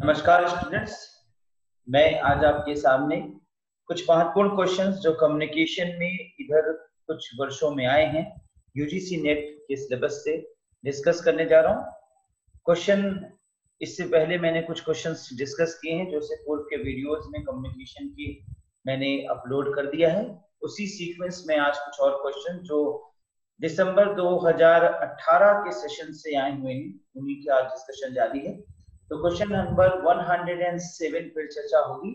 नमस्कार स्टूडेंट्स, मैं आज आपके सामने कुछ महत्वपूर्ण क्वेश्चंस जो कम्युनिकेशन में इधर कुछ वर्षों में आए हैं यूजीसी नेट के सिलेबस से डिस्कस करने जा रहा हूं। क्वेश्चन इससे पहले मैंने कुछ क्वेश्चंस डिस्कस किए हैं जो से पूर्व के वीडियोस में कम्युनिकेशन की मैंने अपलोड कर दिया है। उसी सीक्वेंस में आज कुछ और क्वेश्चन जो दिसंबर 2018 के सेशन से आए हुए हैं उन्हीं की आज डिस्कशन जारी है। तो क्वेश्चन नंबर 107 पर चर्चा होगी।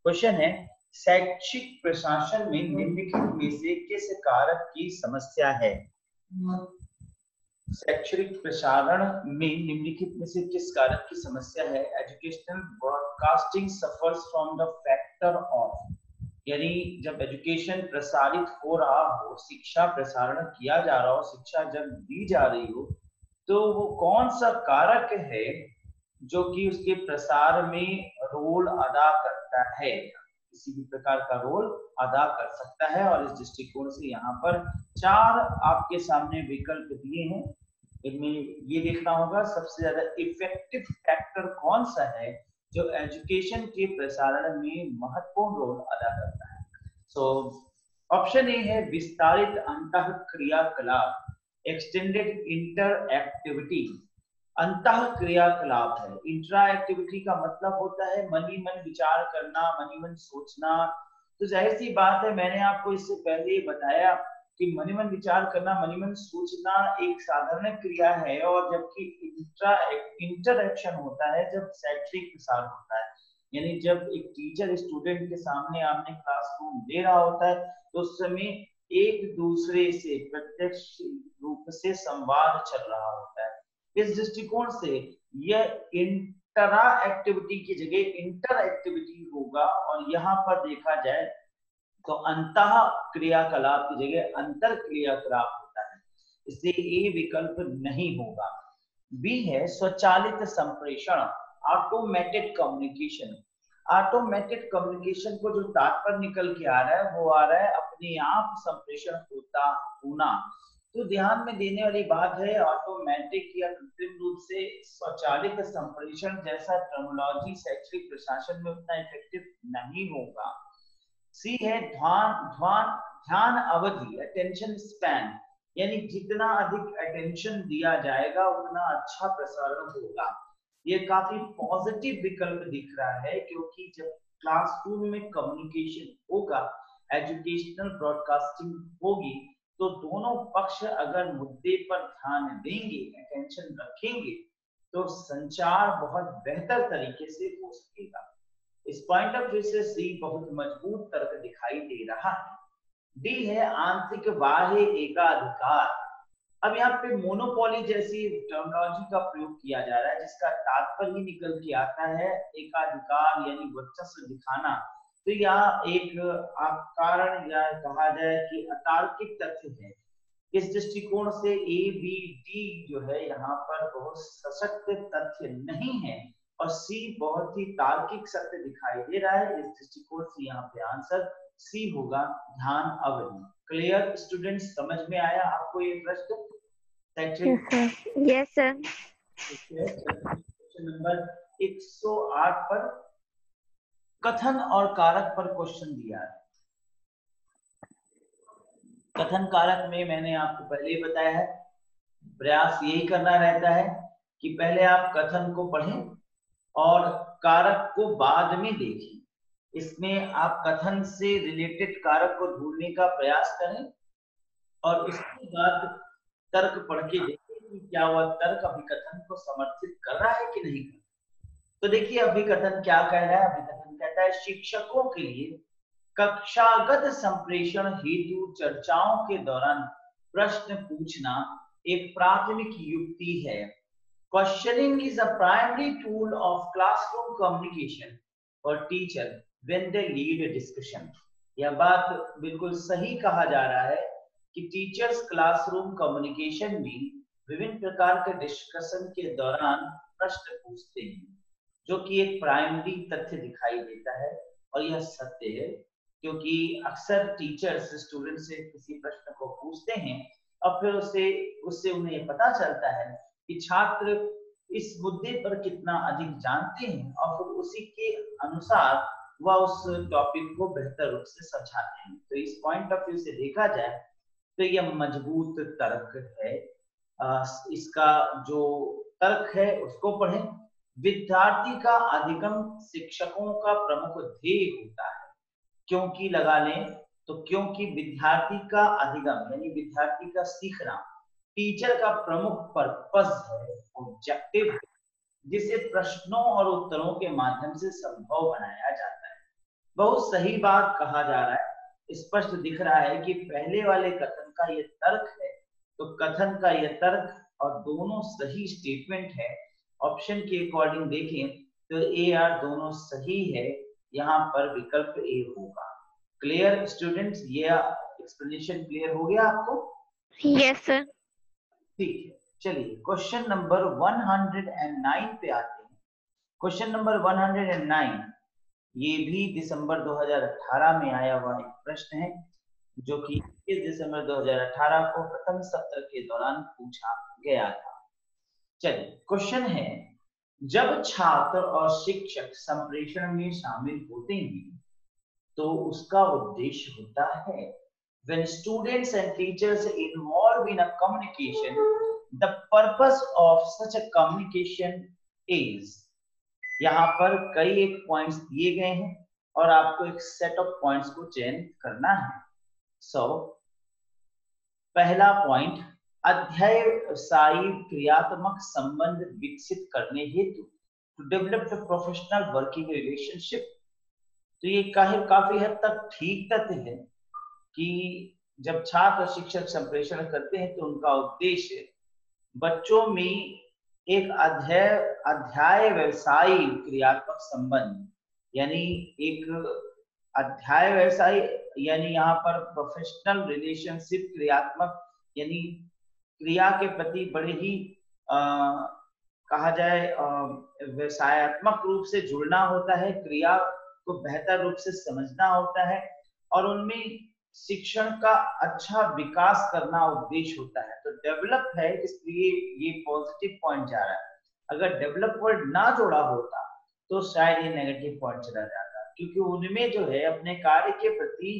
क्वेश्चन है, शैक्षिक प्रशासन में निम्नलिखित में से किस कारक की समस्या है? शैक्षणिक प्रसारण में निम्नलिखित में से किस कारक की समस्या है? Educational broadcasting suffers from the factor of, यानी जब एजुकेशन प्रसारित हो रहा हो, शिक्षा प्रसारण किया जा रहा हो, शिक्षा जब दी जा रही हो, तो वो कौन सा कारक है जो कि उसके प्रसार में रोल अदा करता है, किसी भी प्रकार का रोल अदा कर सकता है। और इस दृष्टिकोण से यहाँ पर 4 आपके सामने विकल्प दिए हैं। इनमें ये देखना होगा सबसे ज्यादा इफेक्टिव फैक्टर कौन सा है जो एजुकेशन के प्रसारण में महत्वपूर्ण रोल अदा करता है। सो ऑप्शन ए है विस्तारित अंतः क्रियाकलाप, एक्सटेंडेड इंटर एक्टिविटी। अंतः क्रियाकलाप है, इंट्रा एक्टिविटी का मतलब होता है मन ही मन विचार करना, मन ही मन सोचना। तो जाहिर सी बात है, मैंने आपको इससे पहले बताया कि मन ही मन विचार करना, मन ही मन सोचना एक साधारण क्रिया है, और जबकि इंटरएक्शन होता है जब शैक्षिक प्रसार होता है, यानी जब एक टीचर स्टूडेंट के सामने आपने क्लासरूम दे रहा होता है तो उस समय एक दूसरे से प्रत्यक्ष रूप से संवाद चल रहा होता है। इस दृष्टिकोण से यह इंटरा एक्टिविटी की जगह इंटर एक्टिविटी होगा, और यहाँ पर देखा जाए तो अंतः क्रियाकलाप की जगह अंतर क्रियाकलाप होता है, इसलिए ए विकल्प नहीं होगा। बी है स्वचालित संप्रेषण, ऑटोमेटेड कम्युनिकेशन। ऑटोमेटेड कम्युनिकेशन को जो तात्पर्य निकल के आ रहा है वो आ रहा है अपने आप संप्रेषण होना। तो ध्यान में देने वाली बात है, ऑटोमेटिक या कृत्रिम रूप से स्वचालित संप्रेषण जैसा टर्मिनोलॉजी शैक्षणिक प्रशासन में उतना इफेक्टिव नहीं होगा। सी है ध्यान अवधि, अटेंशन स्पैन, यानी जितना अधिक अटेंशन दिया जाएगा उतना अच्छा प्रसारण होगा। ये काफी पॉजिटिव विकल्प दिख रहा है, क्योंकि जब क्लासरूम में कम्युनिकेशन होगा, एजुकेशनल ब्रॉडकास्टिंग होगी, तो दोनों पक्ष अगर मुद्दे पर ध्यान देंगे, अटेंशन रखेंगे, तो संचार बहुत बेहतर तरीके से हो सकेगा। इस पॉइंट ऑफ व्यू से सी बहुत मजबूत तर्क दिखाई दे रहा है। डी है आंतरिक बाह्य एकाधिकार। अब यहाँ पे मोनोपोली जैसी टर्मिनोलॉजी का प्रयोग किया जा रहा है, जिसका तात्पर्य ही निकल के आता है एकाधिकार यानी वर्चस्व दिखाना। तो यह एक कारण या कहा जाए कि अतार्किक तथ्य है। इस दृष्टिकोण से ए बी डी जो है यहाँ पर बहुत सशक्त तथ्य नहीं है, और सी बहुत ही तार्किक सत्य दिखाई दे रहा है। इस दृष्टिकोण से यहाँ पे आंसर सी होगा, ध्यान अवधि। क्लियर स्टूडेंट्स, समझ में आया आपको ये प्रश्न? Yes sir. क्वेश्चन नंबर 108 पर कथन और कारक पर क्वेश्चन दिया है। कथन कारक में मैंने आपको पहले ही बताया है, प्रयास यही करना रहता है कि पहले आप कथन को पढ़ें और कारक को बाद में देखें। इसमें आप कथन से रिलेटेड कारक को ढूंढने का प्रयास करें और उसके बाद तर्क पढ़ के देखें कि क्या वह तर्क अभिकथन को समर्थित कर रहा है कि नहीं कर रहा। तो देखिए अभिकथन क्या कह रहा है। अभिकथन कहता है शिक्षकों के लिए कक्षागत संप्रेषण हेतु चर्चाओं के दौरान प्रश्न पूछना एक प्राथमिक युक्ति है। Questioning is a primary tool of classroom communication for teacher when they lead a discussion. यह बात बिल्कुल सही कहा जा रहा है कि टीचर्स क्लासरूम कम्युनिकेशन में विभिन्न प्रकार के डिस्कशन के दौरान प्रश्न पूछते हैं, जो कि एक प्राइमरी तथ्य दिखाई देता है। और यह सत्य है, क्योंकि अक्सर टीचर्स स्टूडेंट से किसी प्रश्न को पूछते हैं और फिर उससे उन्हें पता चलता है कि छात्र इस मुद्दे पर कितना अधिक जानते हैं और फिर उसी के अनुसार वह उस टॉपिक को बेहतर रूप से समझाते हैं। तो इस पॉइंट ऑफ व्यू से देखा जाए तो यह मजबूत तर्क है। इसका जो तर्क है उसको पढ़ें। विद्यार्थी का अधिगम शिक्षकों का प्रमुख ध्येय होता है। क्योंकि लगा लें तो क्योंकि विद्यार्थी का अधिगम यानी विद्यार्थी का सीखना टीचर का प्रमुख पर्पस है, ऑब्जेक्टिव, जिसे प्रश्नों और उत्तरों के माध्यम से संभव बनाया जाता है। बहुत सही बात कहा जा रहा है। स्पष्ट दिख रहा है कि पहले वाले कथन का यह तर्क है, तो कथन का यह तर्क और दोनों सही स्टेटमेंट है। ऑप्शन के अकॉर्डिंग देखें तो ए आर दोनों सही है, यहाँ पर विकल्प ए होगा। क्लियर स्टूडेंट्स, ये एक्सप्लेनेशन क्लियर हो गया आपको? Yes sir. ठीक है, चलिए क्वेश्चन नंबर 109 पे आते हैं। क्वेश्चन नंबर 109 ये भी दिसंबर 2018 में आया हुआ एक प्रश्न है, जो कि 21 दिसंबर 2018 को प्रथम सत्र के दौरान पूछा गया था। चलिए क्वेश्चन है, जब छात्र और शिक्षक संप्रेषण में शामिल होते हैं तो उसका उद्देश्य होता है। When students and teachers involved in a communication, the purpose of such a communication is। यहाँ पर कई एक पॉइंट्स दिए गए हैं और आपको एक सेट ऑफ पॉइंट्स को चयन करना है। पहला पॉइंट, अध्यवसायी क्रियात्मक संबंध विकसित करने हेतु to develop the professional working relationship. तो ये काफी हद तक ठीक तथ्य है कि जब छात्र और शिक्षक संप्रेषण करते हैं तो उनका उद्देश्य बच्चों में एक अध्याय व्यवसायी क्रियात्मक संबंध यानी एक अध्याय व्यवसायी यानी यहाँ पर प्रोफेशनल रिलेशनशिप क्रियात्मक यानी क्रिया के प्रति बड़े ही कहा जाए व्यवसायत्मक रूप से जुड़ना होता है, क्रिया को बेहतर रूप से समझना होता है और उनमें शिक्षण का अच्छा विकास करना उद्देश्य होता है। तो डेवलप है, इसलिए ये पॉजिटिव पॉइंट जा रहा है। अगर डेवलप वर्ड ना जोड़ा होता तो शायद ये नेगेटिव पॉइंट चला जाता, क्योंकि उनमें जो है अपने कार्य के प्रति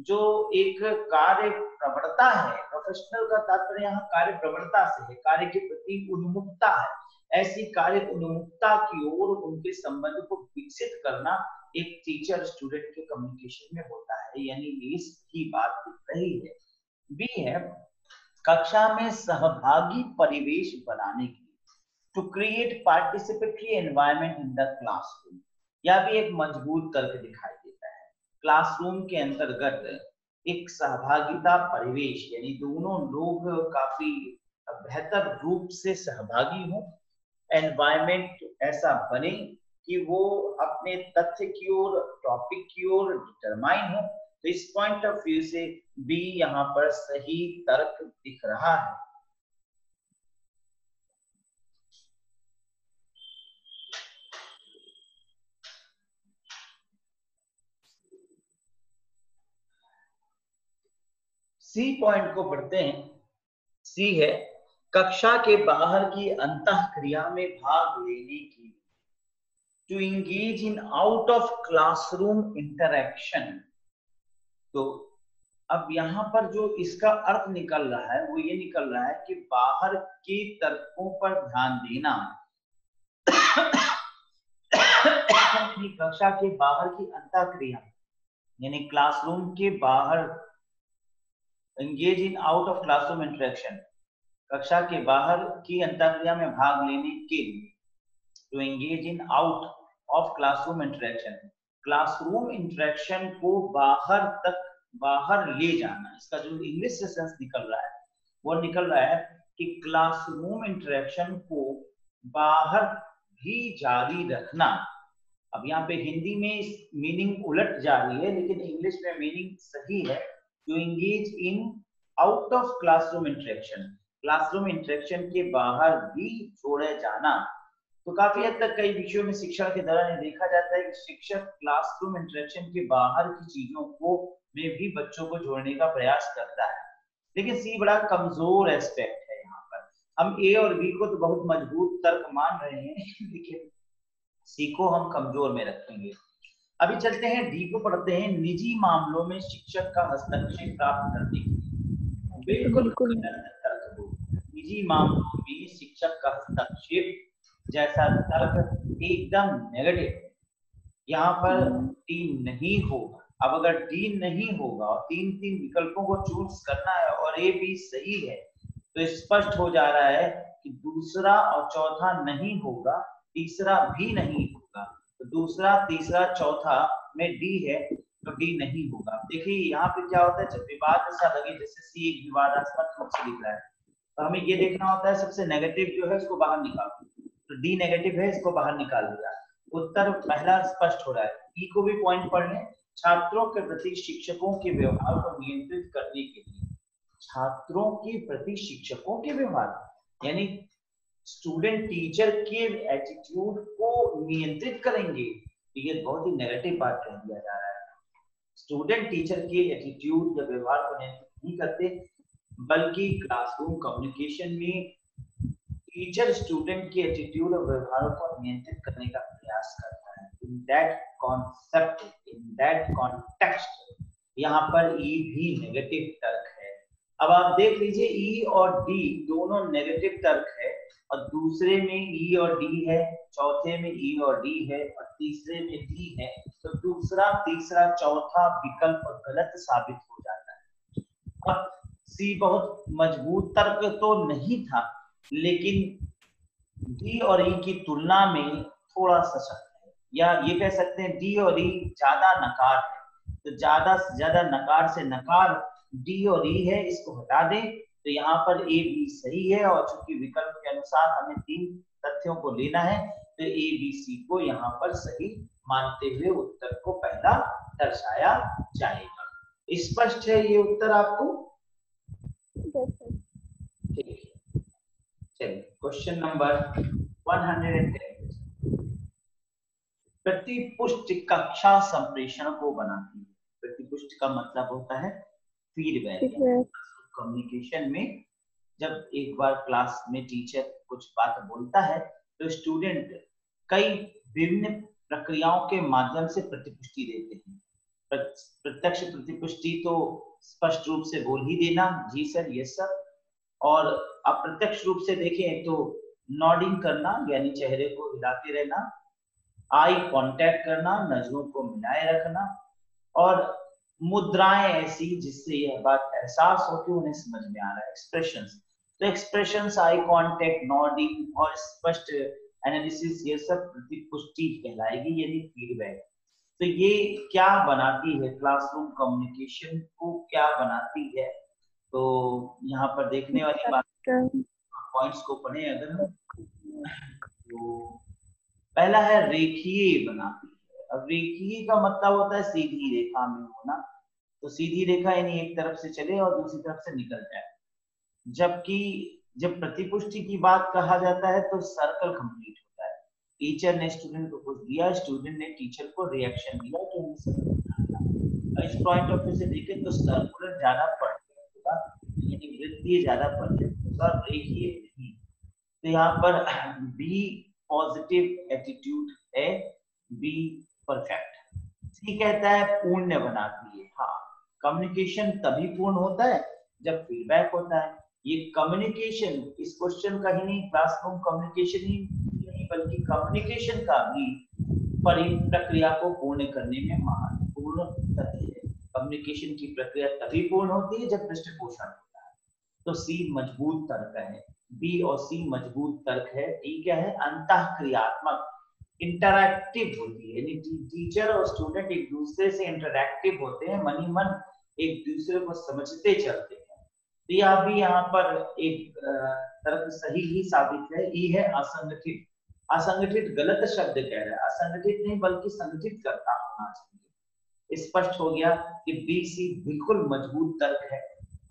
जो एक कार्य प्रवणता है, प्रोफेशनल का तात्पर्य यहाँ कार्य प्रवणता से है, कार्य के प्रति उन्मुखता है। ऐसी कार्य उन्मुखता की ओर उनके संबंध को विकसित करना एक टीचर स्टूडेंट के कम्युनिकेशन में होता है, यानी इसकी बात रही है। बी है, कक्षा में सहभागी परिवेश बनाने के लिए, to create participatory environment in the classroom. यह भी एक मजबूत तर्क दिखाई देता है। क्लासरूम के अंतर्गत एक सहभागिता परिवेश यानी दोनों लोग काफी बेहतर रूप से सहभागी हों, एनवायरनमेंट ऐसा बने कि वो अपने तथ्य की ओर, टॉपिक की ओर डिटरमाइन हो। तो इस पॉइंट ऑफ व्यू से बी यहाँ पर सही तर्क दिख रहा है। सी पॉइंट को पढ़ते हैं। सी है, कक्षा के बाहर की अंतःक्रिया में भाग लेने की, to engage in out of classroom interaction. तो अब यहाँ पर जो इसका अर्थ निकल रहा है वो ये निकल रहा है कि बाहर के तर्कों पर ध्यान देना कक्षा के बाहर की अंतःक्रिया यानी क्लासरूम के बाहर, engage in out of classroom interaction, कक्षा के बाहर की अंतःक्रिया में भाग लेने के लिए, to engage in out of classroom interaction, classroom interaction को बाहर ले जाना। इसका जो इंग्लिश से सेंस निकल रहा है वो निकल रहा है कि क्लासरूम इंटरेक्शन को बाहर भी जारी रखना। अब यहाँ पे हिंदी में मीनिंग उलट जा रही है, लेकिन इंग्लिश में मीनिंग सही है, to engage in out of classroom interaction, classroom interaction के बाहर भी छोड़े जाना। तो काफी हद तक कई विषयों में शिक्षण के दौरान देखा जाता है कि शिक्षक क्लासरूम इंटरेक्शन के बाहर की चीजों को में भी बच्चों को जोड़ने का प्रयास करता है, लेकिन सी बड़ा कमजोर एस्पेक्ट है यहाँ पर। हम ए और बी को तो बहुत मजबूत तर्क मान रहे हैं, लेकिन सी को हम कमजोर में रखेंगे। अभी चलते हैं डी को पढ़ते हैं। निजी मामलों में शिक्षक का हस्तक्षेप प्राप्त करने के लिए, बिल्कुल गलत तर्क हो। निजी मामलों में शिक्षक का हस्तक्षेप जैसा तर्क एकदम नेगेटिव। यहाँ पर डी नहीं होगा। अब अगर डी नहीं होगा और तीन विकल्पों को चूज करना है और ए बी सही है, तो स्पष्ट हो जा रहा है कि दूसरा और चौथा नहीं होगा, तीसरा भी नहीं होगा। तो दूसरा, तीसरा, चौथा में डी है, तो डी नहीं होगा। देखिए यहाँ पे क्या होता है, जब विवाद ऐसा लगे जैसे सी एक विवादास्पद रूप से दिख रहा है, तो हमें ये देखना होता है सबसे नेगेटिव जो है उसको बाहर निकालो। तो डी नेगेटिव है, इसको बाहर निकाल दिया। उत्तर पहला स्पष्ट हो रहा है। ई को भी पॉइंट पढ़ लें। छात्रों के प्रति शिक्षकों के व्यवहार को नियंत्रित करने के लिए, छात्रों के प्रति शिक्षकों के व्यवहार यानी स्टूडेंट टीचर के एटीट्यूड को नियंत्रित करेंगे। ये बहुत ही नेगेटिव बात कह दिया जा रहा है। स्टूडेंट टीचर के एटीट्यूड या व्यवहार को नियंत्रित नहीं करते, बल्कि क्लासरूम कम्युनिकेशन में टीचर स्टूडेंट के एटीट्यूड और व्यवहारों को नियंत्रित करने का प्रयास करता है। In that concept, in that context, यहाँ पर ई भी नेगेटिव तर्क है। अब आप देख लीजिए ई और डी दोनों नेगेटिव तर्क है, और दूसरे में ई और डी है, चौथे में ई और डी है, और तीसरे में डी है। तो दूसरा, तीसरा, चौथा विकल्प गलत साबित हो जाता है। अब सी बहुत मजबूत तर्क तो नहीं था, लेकिन डी और ई की तुलना में थोड़ा सा सख्त है, या ये कह सकते हैं डी और ई ज्यादा नकार है। तो ज्यादा से ज्यादा नकार से नकार डी और ई है, इसको हटा दें तो यहाँ पर ए बी सही है। और चूंकि विकल्प के अनुसार हमें तीन तथ्यों को लेना है, तो ए बी सी को यहाँ पर सही मानते हुए उत्तर को पहला दर्शाया जाएगा। स्पष्ट है ये उत्तर आपको? ठीक है, चलिए क्वेश्चन नंबर 110। प्रतिपुष्टि कक्षा संप्रेषण को बनाती है। प्रतिपुष्टि का मतलब होता है फीडबैक। कम्युनिकेशन में जब एक बार क्लास में टीचर कुछ बात बोलता है, तो स्टूडेंट कई विभिन्न प्रक्रियाओं के माध्यम से प्रतिपुष्टि देते हैं। प्रत्यक्ष प्रतिपुष्टि तो स्पष्ट रूप से बोल ही देना, जी सर, यस सर। और अप्रत्यक्ष रूप से देखें तो नॉडिंग करना, यानी चेहरे को हिलाते रहना, आई कांटेक्ट करना, नजरों को मिलाए रखना, और मुद्राएं ऐसी जिससे यह बात एहसास हो कि उन्हें समझ में आ रहा है। एक्सप्रेशंस, तो एक्सप्रेशंस, आई कांटेक्ट, नॉडिंग और स्पष्ट एनालिसिस, ये सब प्रतिपुष्टि कहलाएगी, यानी फीडबैक। तो ये क्या बनाती है, क्लासरूम कम्युनिकेशन को क्या बनाती है? तो यहाँ पर देखने वाली बात, पॉइंट्स को पढ़ें अगर हम, तो पहला है रेखीय बनाती है। अब रेखीय का मतलब होता है सीधी रेखा में होना। तो सीधी रेखा यानी एक तरफ से चले और दूसरी तरफ से निकल जाए। जबकि जब प्रतिपुष्टि की बात कहा जाता है तो सर्कल कंप्लीट होता है। टीचर ने स्टूडेंट को कुछ दिया, स्टूडेंट ने टीचर को रिएक्शन दिया कि हमें समझ में आया। इस पॉइंट ऑफ व्यू से देखें तो सर्कुलर ज्यादा परफेक्ट होगा, यानी वृत्तीय ज्यादा परफेक्ट होगा, रेखीय नहीं। तो यहाँ पर बी पॉजिटिव एटीट्यूड है, बी परफेक्ट। सी कहता है पूर्ण बनाती है। हाँ, कम्युनिकेशन तभी पूर्ण होता है जब फीडबैक होता है। ये कम्युनिकेशन, इस क्वेश्चन का ही नहीं, क्लासरूम कम्युनिकेशन ही नहीं बल्कि कम्युनिकेशन का भी प्रक्रिया को पूर्ण करने में महत्वपूर्ण तथ्य है। कम्युनिकेशन की प्रक्रिया तभी पूर्ण होती है जब पृष्ठपोषण होता है। तो सी मजबूत तर्क है, बी और सी मजबूत तर्क है। डी क्या है? अंतःक्रियात्मक, इंटरैक्टिव होती है, यानी टीचर और स्टूडेंट एक दूसरे से इंटरैक्टिव होते हैं, मन ही मन एक दूसरे को समझते चलते हैं। तो यह भी यहाँ पर एक तर्क सही ही साबित है। ई है असंगठित। असंगठित गलत शब्द कह रहा है, असंगठित नहीं बल्कि संगठित करता होना चाहिए। स्पष्ट हो गया कि बी सी बिल्कुल मजबूत तर्क है,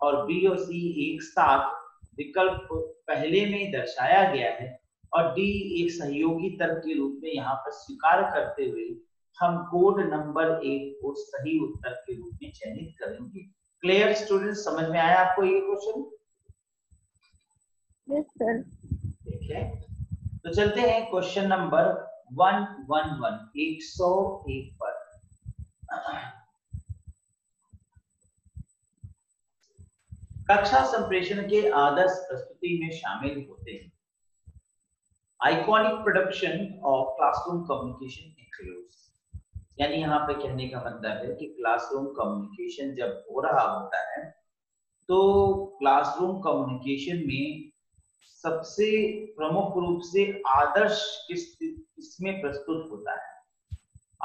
और बी और सी एक साथ विकल्प पहले में दर्शाया गया है, और डी एक सहयोगी तर्क के रूप में यहाँ पर स्वीकार करते हुए हम कोड नंबर 1 को सही उत्तर के रूप में चयनित करेंगे। क्लियर स्टूडेंट, समझ में आया आपको ये क्वेश्चन? Yes, sir. ठीक है, तो चलते हैं क्वेश्चन नंबर 111 101 पर। कक्षा संप्रेषण के आदर्श प्रस्तुति में शामिल होते हैं। Iconic production of classroom communication includes, यानी यहाँ पे कहने का मतलब है कि क्लासरूम कम्युनिकेशन जब हो रहा होता है तो क्लासरूम कम्युनिकेशन में सबसे प्रमुख रूप से आदर्श किसमें प्रस्तुत होता है,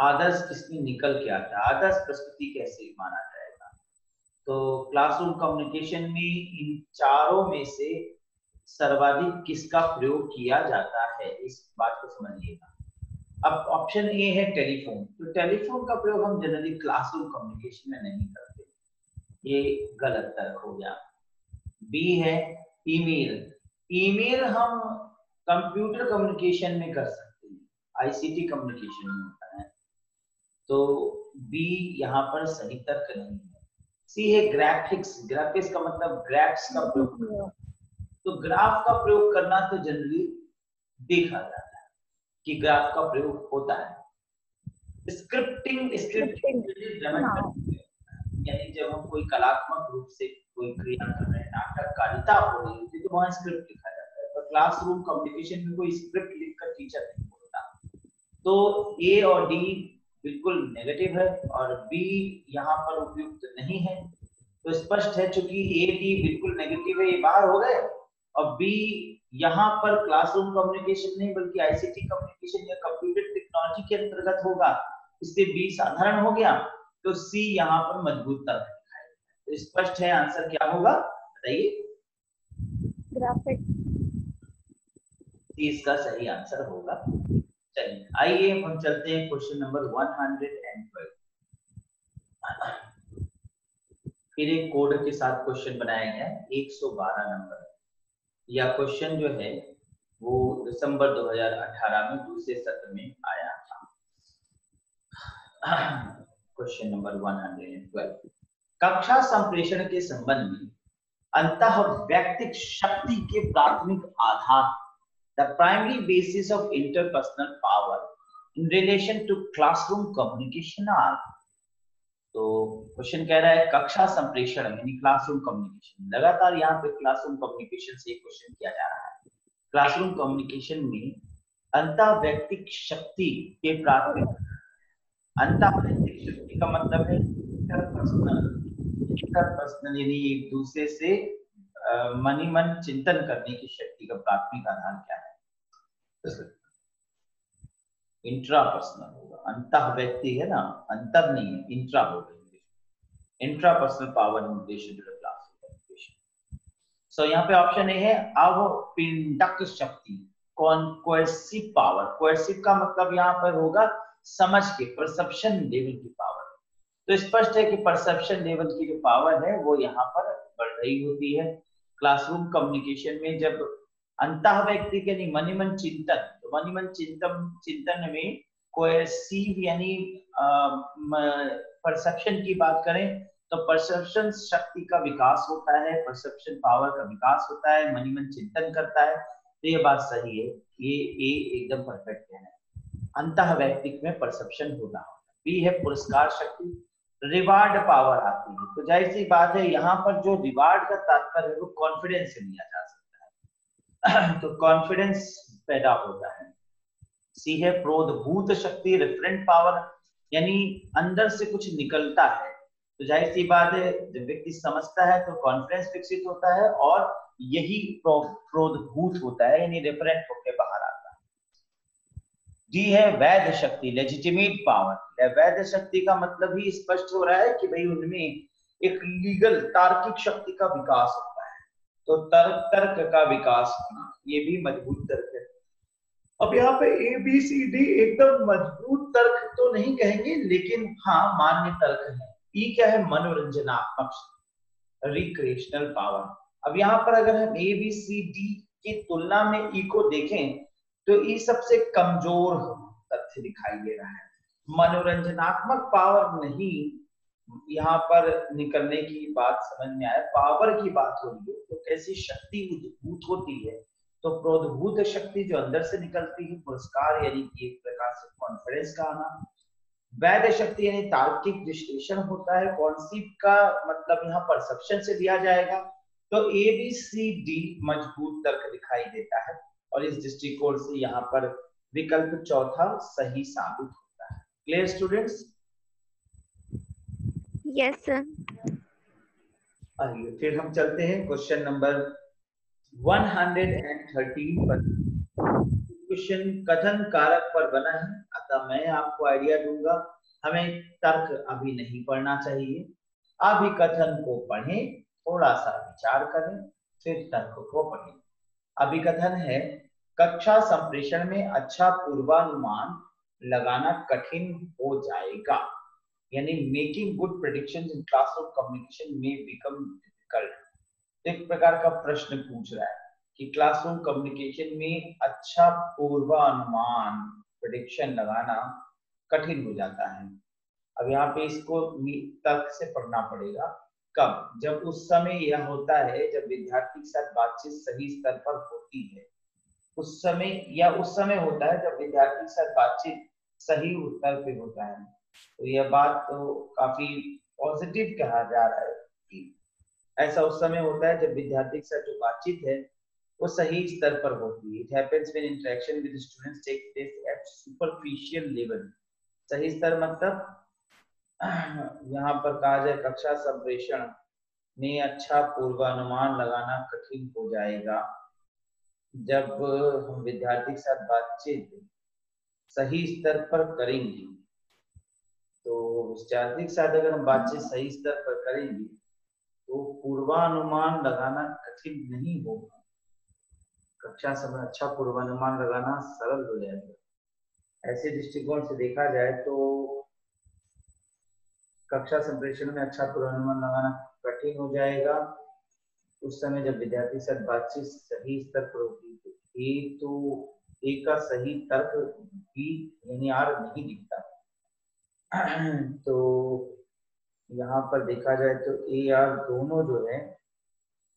आदर्श किसमें निकल के आता है, आदर्श प्रस्तुति कैसे माना जाएगा। तो क्लासरूम कम्युनिकेशन में इन चारों में से सर्वाधिक किसका प्रयोग किया जाता है, इस बात को समझिएगा। अब ऑप्शन ए है टेलीफोन, तो टेलीफोन का प्रयोग हम जनरली क्लासरूम कम्युनिकेशन में नहीं करते, ये गलत तर्क हो गया। बी है ईमेल, ईमेल हम कंप्यूटर कम्युनिकेशन में कर सकते हैं, आईसीटी कम्युनिकेशन में होता है, तो बी यहाँ पर सही तर्क नहीं है। सी है ग्राफिक्स, ग्राफिक्स का मतलब ग्राफ्स का प्रयोग करना, तो ग्राफ का प्रयोग करना तो जनरली देखा जाता है कि ग्राफ का प्रयोग होता है। स्क्रिप्टिंग, यानी जब हम कोई कलात्मक रूप से कोई क्रिया कर रहे हैं, नाटककारिता हो रही होती है, तो वहां स्क्रिप्ट लिखा जाता है, पर क्लासरूम कम्युनिकेशन में कोई स्क्रिप्ट लिखकर टीचर नहीं बोलता। तो ए और डी बिल्कुल नेगेटिव है और बी यहाँ पर उपयुक्त नहीं है। तो स्पष्ट है चूंकि ए डी बिल्कुल नेगेटिव है, ये बाहर हो गए, और बी यहाँ पर क्लासरूम कम्युनिकेशन नहीं बल्कि आईसीटी कम्युनिकेशन या कंप्यूटर टेक्नोलॉजी के अंतर्गत होगा, इससे बी साधारण हो गया, तो सी यहाँ पर मजबूत तर्क दिखाई। तो स्पष्ट है आंसर क्या होगा, बताइए। ग्राफिक्स, सी इसका सही आंसर होगा। चलिए आइए हम चलते हैं क्वेश्चन नंबर 112। फिर एक कोड के साथ क्वेश्चन बनाया गया 112 नंबर। यह क्वेश्चन जो है वो दिसंबर 2018 में दूसरे सत्र में आया था। क्वेश्चन नंबर 112, कक्षा संप्रेषण के संबंध में अंतः व्यक्तिक शक्ति के प्राथमिक आधार, the primary basis of interpersonal power in relation to classroom communication are। तो क्वेश्चन कह रहा है कक्षा संप्रेषण यानी क्लासरूम कम्युनिकेशन, लगातार यहाँ पे क्लासरूम कम्युनिकेशन से क्वेश्चन किया जा रहा है। क्लासरूम कम्युनिकेशन में अंतः व्यक्तिक शक्ति के प्राथमिक, अंतः व्यक्तिक शक्ति का मतलब है इंटरपर्सनल यानी एक दूसरे से मन ही मन चिंतन करने की शक्ति का प्राथमिक आधार क्या है, इंट्रापर्सनल होगा। अंतः व्यक्ति है ना, अंतर नहीं है, इंट्रा होगा, intrapersonal power in relation to the classroom communication. So यहाँ पे ऑप्शन ए है अवपिंडक शक्ति, कोएर्सिव पावर। कोएर्सिव का मतलब यहाँ पर होगा समझ के, परसेप्शन लेवल की पावर। तो स्पष्ट है कि परसेप्शन लेवल की जो पावर है वो यहाँ पर बढ़ रही होती है क्लासरूम कम्युनिकेशन में। जब अंतः व्यक्ति यानी मनिमन चिंतन, तो मनिमन चिंतन में कोएर्सिव यानी परसेप्शन की बात करें तो परसेप्शन शक्ति का विकास होता है, परसेप्शन पावर का विकास होता है, मनिमन चिंतन करता है। तो ये बात सही है, ये एकदम परफेक्ट है। अंतः व्यक्तिक में परसेप्शन होना होता है। बी है पुरस्कार शक्ति, रिवार्ड पावर आती है। तो जाहिर सी बात है यहाँ पर जो रिवार्ड का तात्पर्य है वो कॉन्फिडेंस से लिया जा सकता है तो कॉन्फिडेंस पैदा होता है। सी है प्रोद्भूत शक्ति, रेफरेंट पावर, यानी अंदर से कुछ निकलता है। तो जाहिर सी बात है जब व्यक्ति समझता है तो कॉन्फिडेंस विकसित होता है और यही प्रोद्भूत होता है यानी रेफरेंट होकर बाहर आता है। डी है वैध शक्ति, लेजिटिमेट पावर। वैध शक्ति का मतलब ही स्पष्ट हो रहा है कि भाई उनमें एक लीगल तार्किक शक्ति का विकास होता है, तो तर्क का विकास होना, ये भी मजबूत तर्क है। अब यहाँ पे ए बी सी डी एकदम मजबूत तर्क तो नहीं कहेंगे लेकिन हाँ मान्य तर्क है। ई क्या है, मनोरंजनात्मक, रिक्रिएशनल पावर। अब यहाँ पर अगर हम ए बी सी डी की तुलना में ई को देखें तो ई सबसे कमजोर तथ्य दिखाई दे रहा है। मनोरंजनात्मक पावर नहीं यहाँ पर निकलने की बात समझ में आए, पावर की बात हो रही है तो कैसी शक्ति उद्भूत होती है, तो प्रोद्भूत शक्ति जो अंदर से निकलती है, पुरस्कार यानी कि एक प्रकार से कॉन्फिडेंस का आना। वैध शक्ति यानी तार्किक विश्लेषण होता है, कॉन्सेप्ट का मतलब यहाँ परसेप्शन से दिया जाएगा, तो ए बी सी डी मजबूत तर्क दिखाई देता है, और इस दृष्टिकोण से यहाँ पर विकल्प चौथा सही साबित होता है। Clear students? Yes sir. आइए फिर हम चलते हैं क्वेश्चन नंबर 113 पर। क्वेश्चन कथन कारक पर बना है, अतः मैं आपको आइडिया दूंगा, हमें तर्क अभी नहीं पढ़ना चाहिए, अभी कथन को पढ़ें, थोड़ा सा विचार करें, फिर तर्क को पढ़ें। अभी कथन है, कक्षा संप्रेषण में अच्छा पूर्वानुमान लगाना कठिन हो जाएगा, यानी making good predictions in classroom communication में बिकम डिफिकल्ट। एक प्रकार का प्रश्न पूछ रहा है कि क्लासरूम कम्युनिकेशन में अच्छा पूर्वानुमान प्रेडिक्शन लगाना कठिन हो जाता है। अब यहाँ पे इसको तर्क से पढ़ना पड़ेगा। कब? जब उस समय यह होता है जब विद्यार्थी के साथ बातचीत सही स्तर पर होती है। उस समय या उस समय होता है जब विद्यार्थी के साथ बातचीत सही उत्तर पे होता है। तो यह बात तो काफी पॉजिटिव कहा जा रहा है कि ऐसा उस समय होता है जब विद्यार्थी के साथ जो बातचीत है वो सही स्तर पर होती है। It happens when interaction with students take place at superficial level. सही स्तर मतलब यहाँ पर कहा जाए कक्षा संप्रेषण में अच्छा पूर्वानुमान लगाना कठिन हो जाएगा जब हम विद्यार्थी के साथ बातचीत सही स्तर पर करेंगे। तो विद्यार्थी के साथ अगर हम बातचीत सही स्तर पर करेंगे तो पूर्वानुमान लगाना कठिन नहीं होगा, कक्षा समय अच्छा पूर्वानुमान लगाना सरल हो जाएगा। ऐसे दृष्टिकोण से देखा जाए तो कक्षा संप्रेषण में अच्छा पूर्वानुमान लगाना कठिन हो जाएगा उस समय जब विद्यार्थी के साथ बातचीत सही स्तर पर होगी। तो ए का सही तर्क बी यानी आर नहीं दिखता। तो यहाँ पर देखा जाए तो ए आर दोनों जो है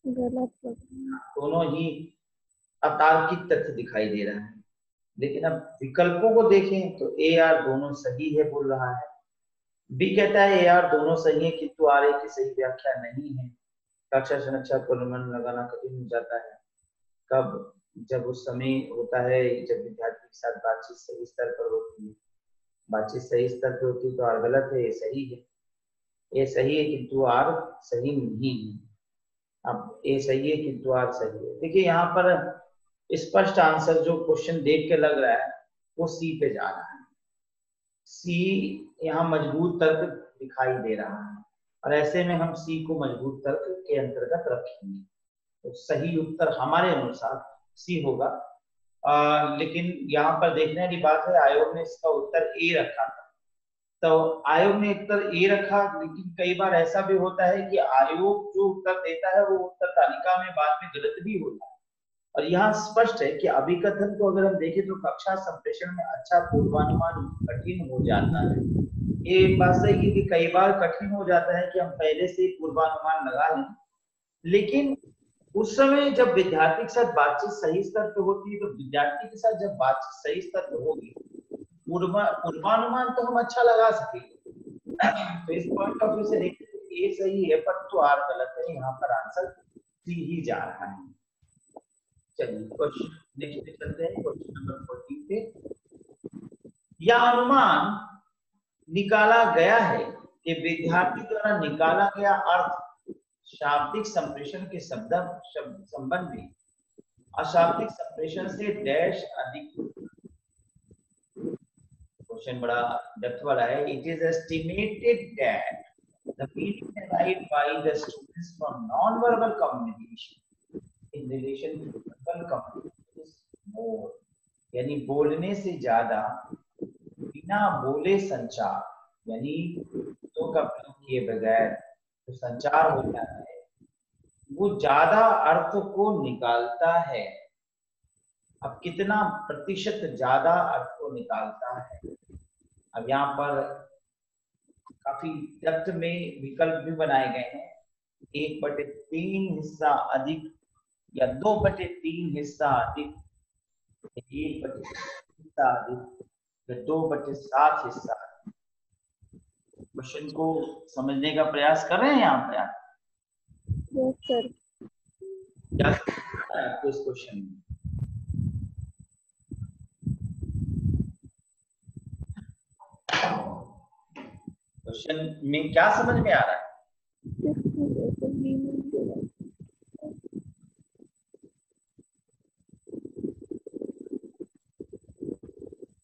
गलत। दोनों ही अतार्किक तथ्य दिखाई दे रहा है। लेकिन अब विकल्पों को देखें तो ए आर दोनों सही है बोल रहा है, बी कहता है ए आर दोनों सही है किंतु आर ए की सही व्याख्या नहीं है। कक्षा संरक्षा पूर्वानुमान लगाना कठिन हो जाता है कब? जब उस समय होता है जब विद्यार्थी के साथ बातचीत सही स्तर पर होती है। बातचीत सही स्तर पर होती है तो आर गलत है, ये सही है। ये सही है किंतु आर सही नहीं है। अब ए सही है किंतु आर सही है। देखिए यहाँ पर स्पष्ट आंसर जो क्वेश्चन देख के लग रहा है वो सी पे जा रहा है। सी यहाँ मजबूत तर्क दिखाई दे रहा है और ऐसे में हम सी को मजबूत तर्क के अंतर्गत रखेंगे। तो सही उत्तर हमारे अनुसार सी होगा। लेकिन यहाँ पर देखने वाली बात है आयोग ने इसका उत्तर ए रखा था। तो आयोग ने उत्तर ए रखा, लेकिन कई बार ऐसा भी होता है कि आयोग जो उत्तर देता है वो उत्तर तालिका में बाद में गलत भी होता है। और यहाँ स्पष्ट है कि अभिकथन को अगर हम देखें तो कक्षा संप्रेषण में अच्छा पूर्वानुमान कठिन हो जाता है। ये बात सही है कि कई बार कठिन हो जाता है कि हम पहले से पूर्वानुमान लगा लें, लेकिन उस समय जब विद्यार्थी के साथ बातचीत सही स्तर पे होती है तो विद्यार्थी के साथ जब बातचीत सही स्तर पे होगी पूर्वानुमान तो हम अच्छा लगा सकेंगे। तो इस पॉइंट ऑफ व्यू से देखें तो ए सही है परंतु आर गलत है। यहाँ पर आंसर सी ही जा रहा है। चलिए क्वेश्चन नेक्स्ट पे चलते हैं, क्वेश्चन नंबर 14 पे। यह अनुमान निकाला गया है कि विद्यार्थी द्वारा निकाला गया अर्थ शाब्दिक संप्रेषण के संबंध में अशाब्दिक संप्रेषण से डैश अधिक। क्वेश्चन बड़ा डेप्थ वाला है। It is estimated that the meaning derived by the students from non-verbal communication in relation to verbal communication is more, यानी बोलने से ज्यादा बिना बोले संचार यानी तो का प्रयोग किए बगैर जो संचार होता है वो ज्यादा अर्थ को निकालता है। अब कितना प्रतिशत ज्यादा अर्थ को निकालता है? अब यहाँ पर काफी डेप्थ में विकल्प भी बनाए गए हैं। 1/3 हिस्सा अधिक या 2/3 हिस्सा अधिक, 1/3 हिस्सा अधिक या 2/7 हिस्सा। क्वेश्चन को समझने का प्रयास कर रहे हैं यहाँ पे आप? Yes sir. क्या समझना है आपको इस क्वेश्चन में? क्वेश्चन में क्या समझ में आ रहा है?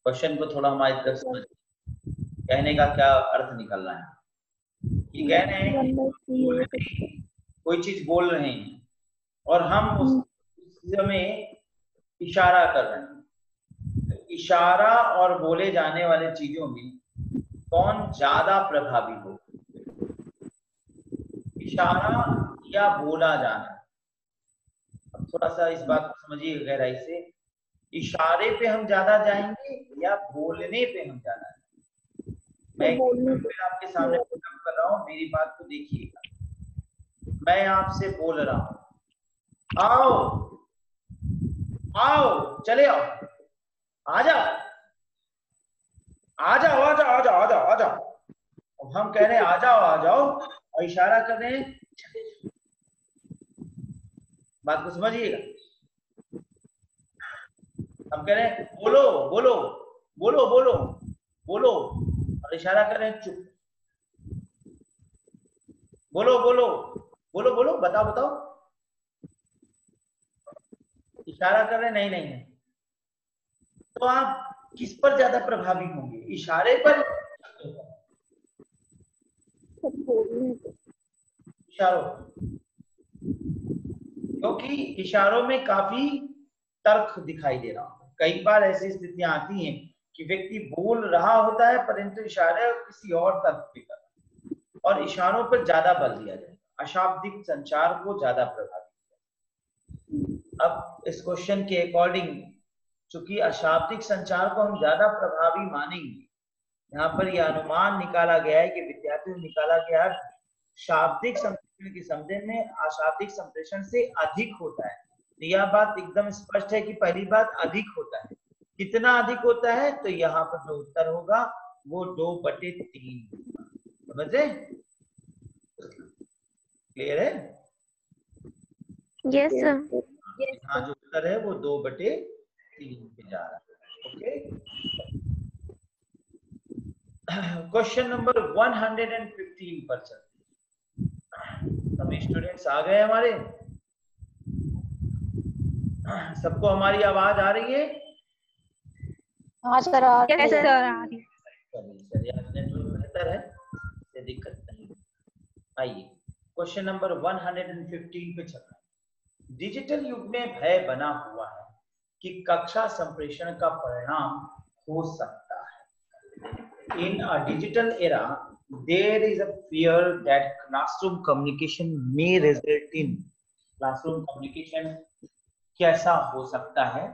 क्वेश्चन को थोड़ा हमारी तरफ समझ, कहने का क्या अर्थ निकल रहा है? ये कह रहे हैं कोई चीज बोल रहे हैं और हम उस में इशारा कर रहे हैं। इशारा और बोले जाने वाले चीजों में कौन ज्यादा प्रभावी हो? इशारा या बोला जाना? अब थोड़ा सा इस बात को समझिए गहराई से। इशारे पे हम ज्यादा जाएंगे या बोलने पे हम ज्यादा जाएंगे? मैं आपके सामने कर रहा हूँ, मेरी बात को देखिएगा। मैं आपसे बोल रहा हूँ, आओ आओ, चले आओ, आ जाओ आ जाओ आ जाओ आ जाओ आ जाओ आ जाओ। अब हम कह रहे हैं आ जाओ और इशारा कर रहे हैं चले जाओ। बात को समझिएगा। हम कह रहे हैं बोलो बोलो बोलो बोलो बोलो और इशारा कर रहे हैं चुप। बोलो बोलो बोलो बोलो, बताओ बताओ, इशारा कर रहे हैं नहीं नहीं नहीं। तो आप किस पर ज्यादा प्रभावी होंगे, इशारे पर? इशारों, क्योंकि इशारों में काफी तर्क दिखाई दे रहा है। कई बार ऐसी स्थितियां आती हैं कि व्यक्ति बोल रहा होता है परंतु इशारे किसी और तर्क पे कर रहा है, और इशारों पर ज्यादा बल दिया जाए, अशाब्दिक संचार को ज्यादा प्रभावी। अब इस क्वेश्चन के अकॉर्डिंग, चूंकि अशाब्दिक संचार को हम ज्यादा प्रभावी मानेंगे, यहाँ पर यह अनुमान निकाला गया है कि विद्यार्थियों निकाला गया शाब्दिक संप्रेषण के संबंध में अशाब्दिक संप्रेषण से अधिक होता है। तो यह बात एकदम स्पष्ट है कि पहली बात अधिक होता है। कितना अधिक होता है? तो यहाँ पर जो उत्तर होगा वो 2/3। समझे? क्लियर है? Yes sir. यहाँ जो उत्तर है वो 2/3 पे जा रहा है। ओके, क्वेश्चन नंबर 115 पर चलते। सभी स्टूडेंट्स आ गए हमारे? सबको हमारी आवाज आ रही है? हाँ सर आ रही है। Yes sir. चलिए, नेटवर्क बेहतर है, कोई दिक्कत नहीं। आइए क्वेश्चन नंबर 115 पे चल रहा है। डिजिटल युग में भय बना हुआ है कि कक्षा संप्रेषण का परिणाम हो सकता है। In a digital era there is a fear that classroom communication may result in, classroom communication कैसा हो सकता है?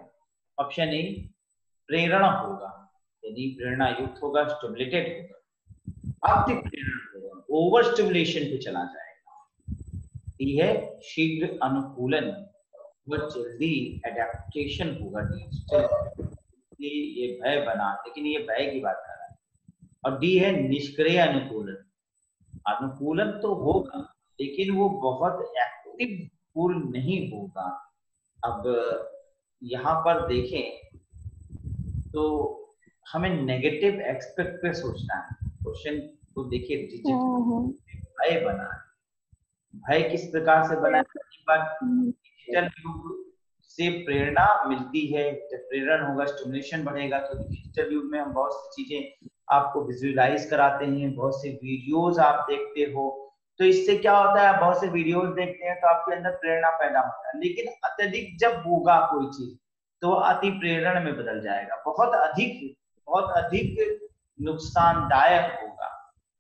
ऑप्शन ए, प्रेरणा होगा, यानी प्रेरणा युक्त होगा, स्टिमुलेटेड होगा, अति प्रेरणा होगा, ओवर स्टिमुलेशन पे चला जाएगा। डी है शीघ्र अनुकूलन व जल्दी एडेप्टेशन होगा डिजिटल। ये भय बना, लेकिन ये भय की बात कर रहा है। और डी है निष्क्रिय अनुकूलन। अनुकूलन तो होगा लेकिन वो बहुत एक्टिव पूर्ण नहीं होगा। अब यहाँ पर देखें तो हमें नेगेटिव एक्सपेक्ट पे सोचना है। क्वेश्चन को देखिए, भय बना है। भय किस प्रकार से बना है? डिजिटल युग से प्रेरणा मिलती है, जब प्रेरण होगा स्टिमुलेशन बढ़ेगा। तो डिजिटल युग में हम बहुत सी चीजें आपको विजुअलाइज कराते हैं, बहुत से वीडियोस आप देखते हो, तो इससे क्या होता है, बहुत से वीडियोस देखते हैं तो आपके अंदर प्रेरणा पैदा होता है। लेकिन अत्यधिक जब होगा कोई चीज तो अति प्रेरण में बदल जाएगा, बहुत अधिक नुकसानदायक होगा।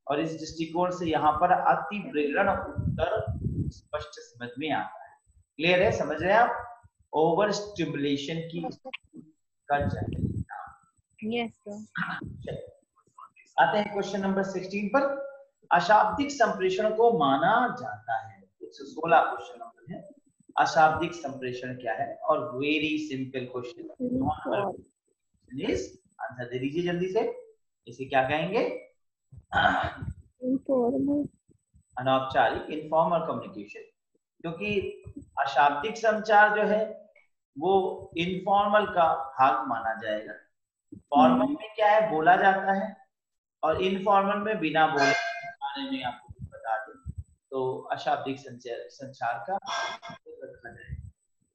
और इस दृष्टिकोण से यहाँ पर अति प्रेरण उत्तर स्पष्ट समझ में आता है। क्लियर है? समझ रहे हैं आप? ओवर स्टिमुलेशन की कर जाएगा। Yes sir. आते हैं क्वेश्चन नंबर 16 पर। अशाब्दिक संप्रेषण को माना जाता है। 116 क्वेश्चन नंबर है, अशाब्दिक संप्रेषण क्या है? और very simple question is, answer दे दीजिए जल्दी से। इसे क्या कहेंगे? इनफॉर्मल, अनौपचारिक, इनफॉर्मल कम्युनिकेशन। क्योंकि अशाब्दिक संचार जो है वो इनफॉर्मल का भाग माना जाएगा। फॉर्मल में क्या है, बोला जाता है, और इनफॉर्मल में बिना बोले बारे में आपको बता दें तो अशाब्दिक संचार का रखा जाए।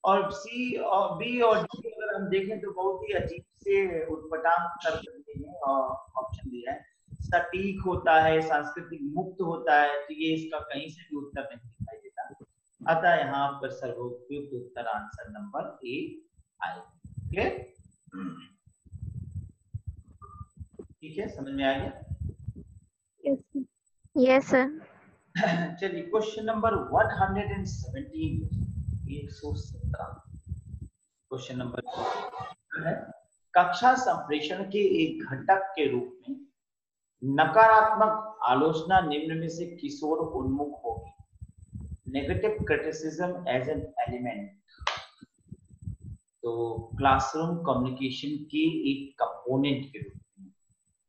और सी और बी और डी अगर हम देखें तो बहुत ही अजीब से उटपटांग कर सकते हैं और ऑप्शन दिया है। सटीक होता है, सांस्कृतिक मुक्त होता है, तो ये इसका कहीं से भी उत्तर नहीं दिखाई देता। अतः यहाँ पर सर्वोपयुक्त उत्तर आंसर नंबर ए आएगा। क्लियर? ठीक है, समझ में आ गया? Yes sir. चलिए क्वेश्चन नंबर 117, 117 क्वेश्चन नंबर है, कक्षा संप्रेषण के एक घटक के रूप में नकारात्मक आलोचना निम्न में से किस ओर उन्मुख होगी? Negative criticism as an element. तो क्लासरूम कम्युनिकेशन के एक कंपोनेंट के रूप में,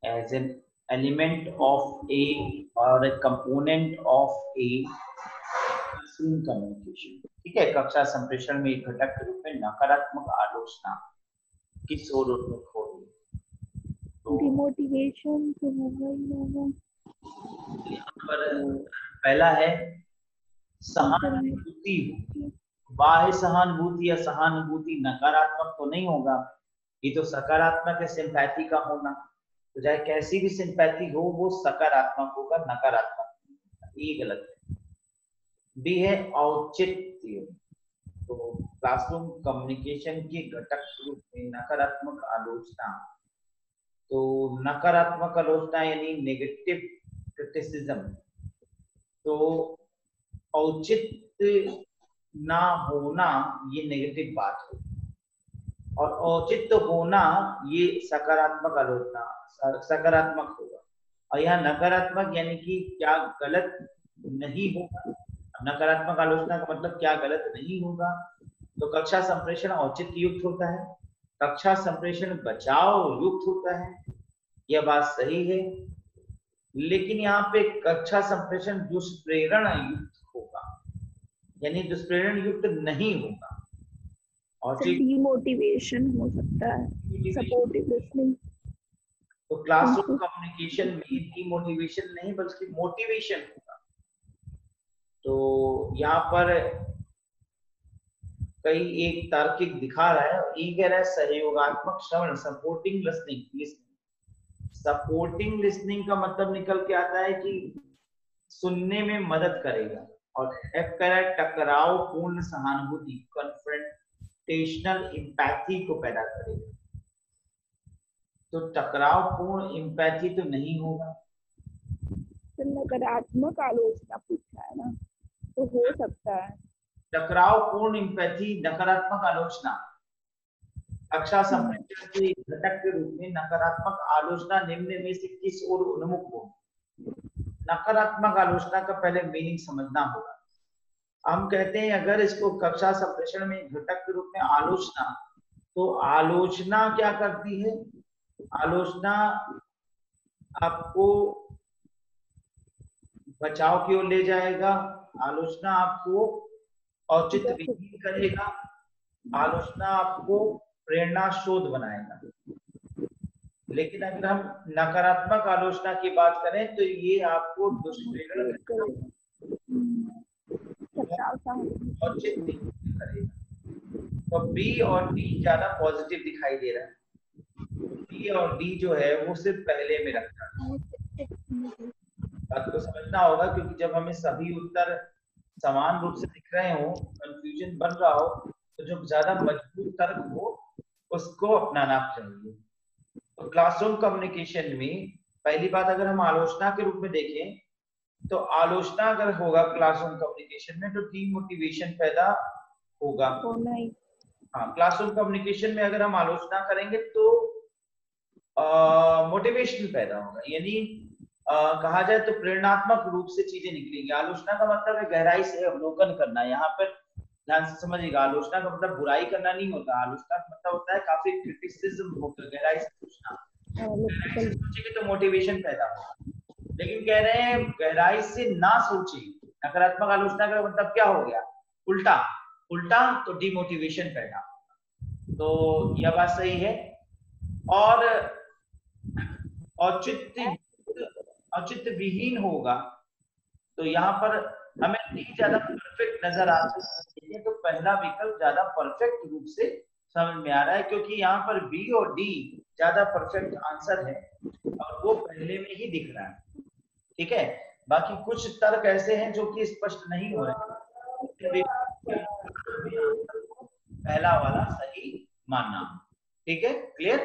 as an element of a और component of a classroom communication. ठीक है, कक्षा संप्रेषण में एक घटक के रूप में नकारात्मक आलोचना किस ओर उन्मुख होगी? तो डिमोटिवेशन तो होगा। यहाँ पर पहला है सहानुभूति। बाह्य सहानुभूति या सहानुभूति नकारात्मक तो नहीं होगा, ये तो सकारात्मक है, सिंपैथी का होना। तो चाहे कैसी भी सिंपैथी हो वो सकारात्मक होगा, नकारात्मक, ये गलत है। बी है औचित्य। तो क्लासरूम कम्युनिकेशन के घटक के रूप में नकारात्मक आलोचना, तो नकारात्मक आलोचना यानी नेगेटिव क्रिटिसिज्म, तो औचित्य ना होना ये नेगेटिव बात है, और औचित्य होना ये सकारात्मक आलोचना, सकारात्मक होगा। और यहाँ नकारात्मक यानी कि क्या गलत नहीं होगा। नकारात्मक आलोचना का मतलब क्या गलत नहीं होगा। तो कक्षा संप्रेषण औचित्य युक्त होता है, कक्षा संप्रेषण बचाव युक्त होता है, यह बात सही है। लेकिन यहाँ पे कक्षा संप्रेषण दुष्प्रेरण युक्त होगा, यानी दुष्प्रेरण युक्त नहीं होगा। और डिमोटिवेशन हो सकता है, सपोर्टिव लिसनिंग। तो क्लासरूम कम्युनिकेशन में डिमोटिवेशन नहीं बल्कि मोटिवेशन होगा। तो यहाँ पर कई एक तार्किक दिखा रहा है, ये कह रहा है सहयोगात्मक श्रवण, सपोर्टिंग लिसनिंग। सपोर्टिंग लिसनिंग का मतलब निकल के आता है कि सुनने में मदद करेगा, और एफ कह रहा है टकराव पूर्ण सहानुभूति, कन्फ्रंटेशनल एम्पैथी को पैदा करेगा। तो टकराव पूर्ण एम्पैथी तो नहीं होगा। तो नकारात्मक आलोचना पूछा है ना, तो हो सकता है टकराव पूर्ण एम्पैथी, नकारात्मक आलोचना। कक्षा संप्रेषण के घटक के रूप में नकारात्मक आलोचना निम्न में से किस ओर उन्मुख होगी? नकारात्मक आलोचना का पहले मीनिंग समझना होगा। हम कहते हैं अगर इसको कक्षा संप्रेषण में घटक के रूप में आलोचना, तो आलोचना क्या करती है? आलोचना आपको बचाव की ओर ले जाएगा, आलोचना आपको औचित्य विहीन करेगा, आलोचना आपको प्रेरणा शोध बनाएगा। लेकिन अगर हम नकारात्मक आलोचना की बात करें तो ये आपको दुष्प्रेरण औचित्य करेगा। तो बी और डी ज्यादा पॉजिटिव दिखाई दे रहा है। बी और डी जो है वो सिर्फ पहले में रखा है। बात को समझना होगा, क्योंकि जब हमें सभी उत्तर समान रूप से दिख रहे हो, कंफ्यूजन बन रहा हो, तो जो ज्यादा मजबूत तर्क हो उसको अपनाना चाहिए। तो क्लासरूम कम्युनिकेशन में पहली बात अगर हम आलोचना के रूप में देखें, तो आलोचना अगर होगा क्लासरूम कम्युनिकेशन में तो डीमोटिवेशन पैदा होगा। हाँ, क्लासरूम कम्युनिकेशन में अगर हम आलोचना करेंगे तो मोटिवेशन पैदा होगा, यानी कहा जाए तो प्रेरणात्मक रूप से चीजें निकलेंगी। आलोचना का मतलब है गहराई से अवलोकन करना। यहाँ पर ध्यान से समझिएगा, आलोचना का मतलब बुराई करना नहीं होता। आलोचना का मतलब होता है काफी क्रिटिसिज्म होकर गहराई से सोचना। गहराई से सोचेंगे तो मोटिवेशन पैदा होगा, लेकिन कह रहे हैं गहराई से ना सोचे। नकारात्मक आलोचना का मतलब क्या हो गया? उल्टा। उल्टा तो डिमोटिवेशन पैदा होगा। तो यह बात सही है। और औचित्य विहीन होगा, तो यहाँ पर हमें डी ज्यादा परफेक्ट नजर आता है। तो पहला विकल्प ज्यादा परफेक्ट रूप से समझ में आ रहा है, क्योंकि यहाँ पर बी और डी ज्यादा परफेक्ट आंसर है और वो पहले में ही दिख रहा है। ठीक है, बाकी कुछ तर्क ऐसे हैं जो कि स्पष्ट नहीं हो रहे, पहला वाला सही मानना। ठीक है, क्लियर?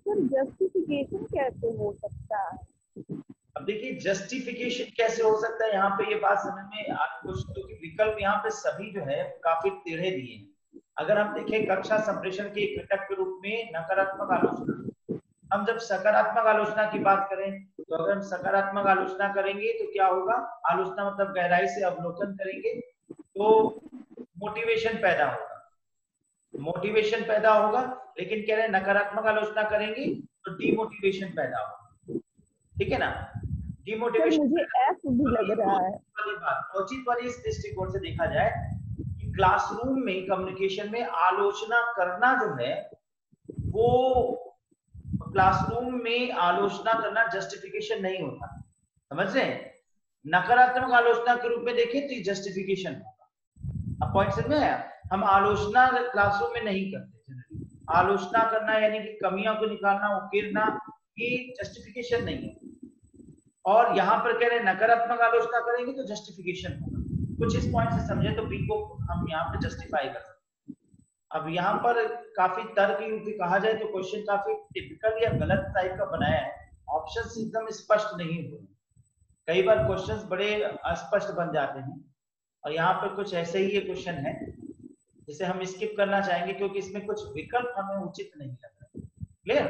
सर जस्टिफिकेशन कैसे हो सकता है? अब देखिए जस्टिफिकेशन कैसे हो सकता है, यहाँ पे ये बात समझ में आपको, क्योंकि विकल्प यहाँ पे सभी जो है काफी टेढ़े दिए हैं। अगर हम देखें कक्षा संप्रेषण के एक घटक के रूप में नकारात्मक आलोचना, हम जब सकारात्मक आलोचना की बात करें तो अगर हम सकारात्मक आलोचना करेंगे तो क्या होगा? आलोचना मतलब गहराई से अवलोकन करेंगे तो मोटिवेशन पैदा होगा, मोटिवेशन पैदा होगा। लेकिन कह रहे हैं नकारात्मक आलोचना करेंगे तो डिमोटिवेशन पैदा होगा। ठीक है ना? डिमोटिवेशन मुझे एफ भी लग रहा है। औचित्य वाली इस दृष्टिकोण से देखा जाए कि क्लासरूम में कम्युनिकेशन में आलोचना करना जो है वो, क्लासरूम में आलोचना करना जस्टिफिकेशन नहीं होता। समझ रहे हैं? नकारात्मक आलोचना के रूप में देखें तो जस्टिफिकेशन होगा। अब पॉइंट समझ में आया? हम आलोचना क्लासरूम में नहीं करते। आलोचना करना यानी कि कमियों को निकालना, उकेरना, ये जस्टिफिकेशन नहीं है। और यहाँ पर कह रहे हैं नकारात्मक आलोचना करेंगे तो जस्टिफिकेशन होगा। कुछ इस पॉइंट से समझे तो बी को हम यहाँ पे जस्टिफाई कर सकते हैं। अब यहाँ पर काफी तर्क युक्त कहा जाए तो क्वेश्चन काफी टिपिकल या गलत टाइप का बनाया है। ऑप्शंस एकदम स्पष्ट नहीं हुए, कई बार क्वेश्चंस बड़े अस्पष्ट बन जाते हैं और यहाँ पर कुछ ऐसे ही ये क्वेश्चन है जिसे हम स्किप करना चाहेंगे क्योंकि इसमें कुछ विकल्प हमें उचित नहीं लग रहा। क्लियर?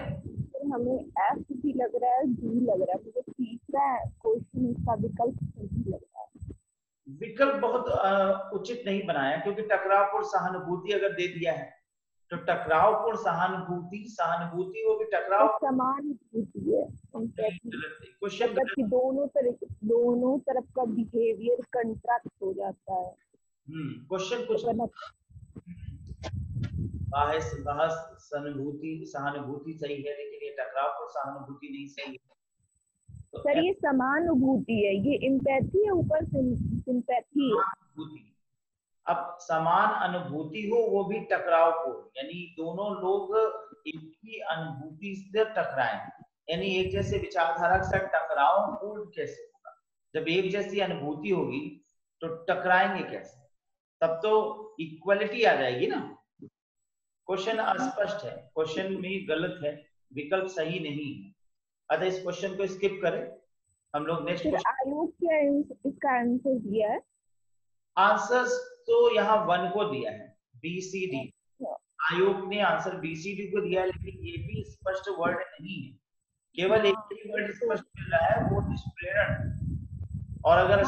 हमें एफ भी लग रहा है, डी लग रहा है। मुझे तीसरा क्वेश्चन इसका विकल्प सही लग रहा है। विकल्प बहुत उचित नहीं बनाया, क्योंकि टकरावपूर्ण सहानुभूति अगर दे दिया है तो टकरावपूर्ण सहानुभूति, सहानुभूति वो भी टकराव समानुभूति है। क्वेश्चन मतलब कि दोनों तरफ का बिहेवियर कंट्रैक्ट हो जाता है। क्वेश्चन कुछ सहानुभूति, सहानुभूति सही है लेकिन ये टकराव और सहानुभूति नहीं सही है। तो सर ये समानुभूति है, ये एम्पैथी है, ऊपर सिंपैथी है। अब समान अनुभूति हो वो भी टकराव को, यानी दोनों लोग एक ही अनुभूति से टकराएं, यानी एक जैसे विचारधारा के साथ टकराव पूर्ण कैसे होगा? जब एक जैसी अनुभूति होगी तो टकराएंगे कैसे? तब तो इक्वलिटी आ जाएगी ना। क्वेश्चन अस्पष्ट है, क्वेश्चन में गलत है, विकल्प सही नहीं है। अतः इस क्वेश्चन को स्किप करें। हम लोग नेक्स्ट क्वेश्चन। आयोग क्या इसका आंसर दिया है? आंसर्स तो यहाँ 1 को दिया है, BCD। आयोग ने आंसर BCD को दिया है, लेकिन ये भी स्पष्ट वर्ड नहीं है। केवल एक ही वर्ड स्पष्ट मिल रहा है, वो दुष्प्रेरण। और अगर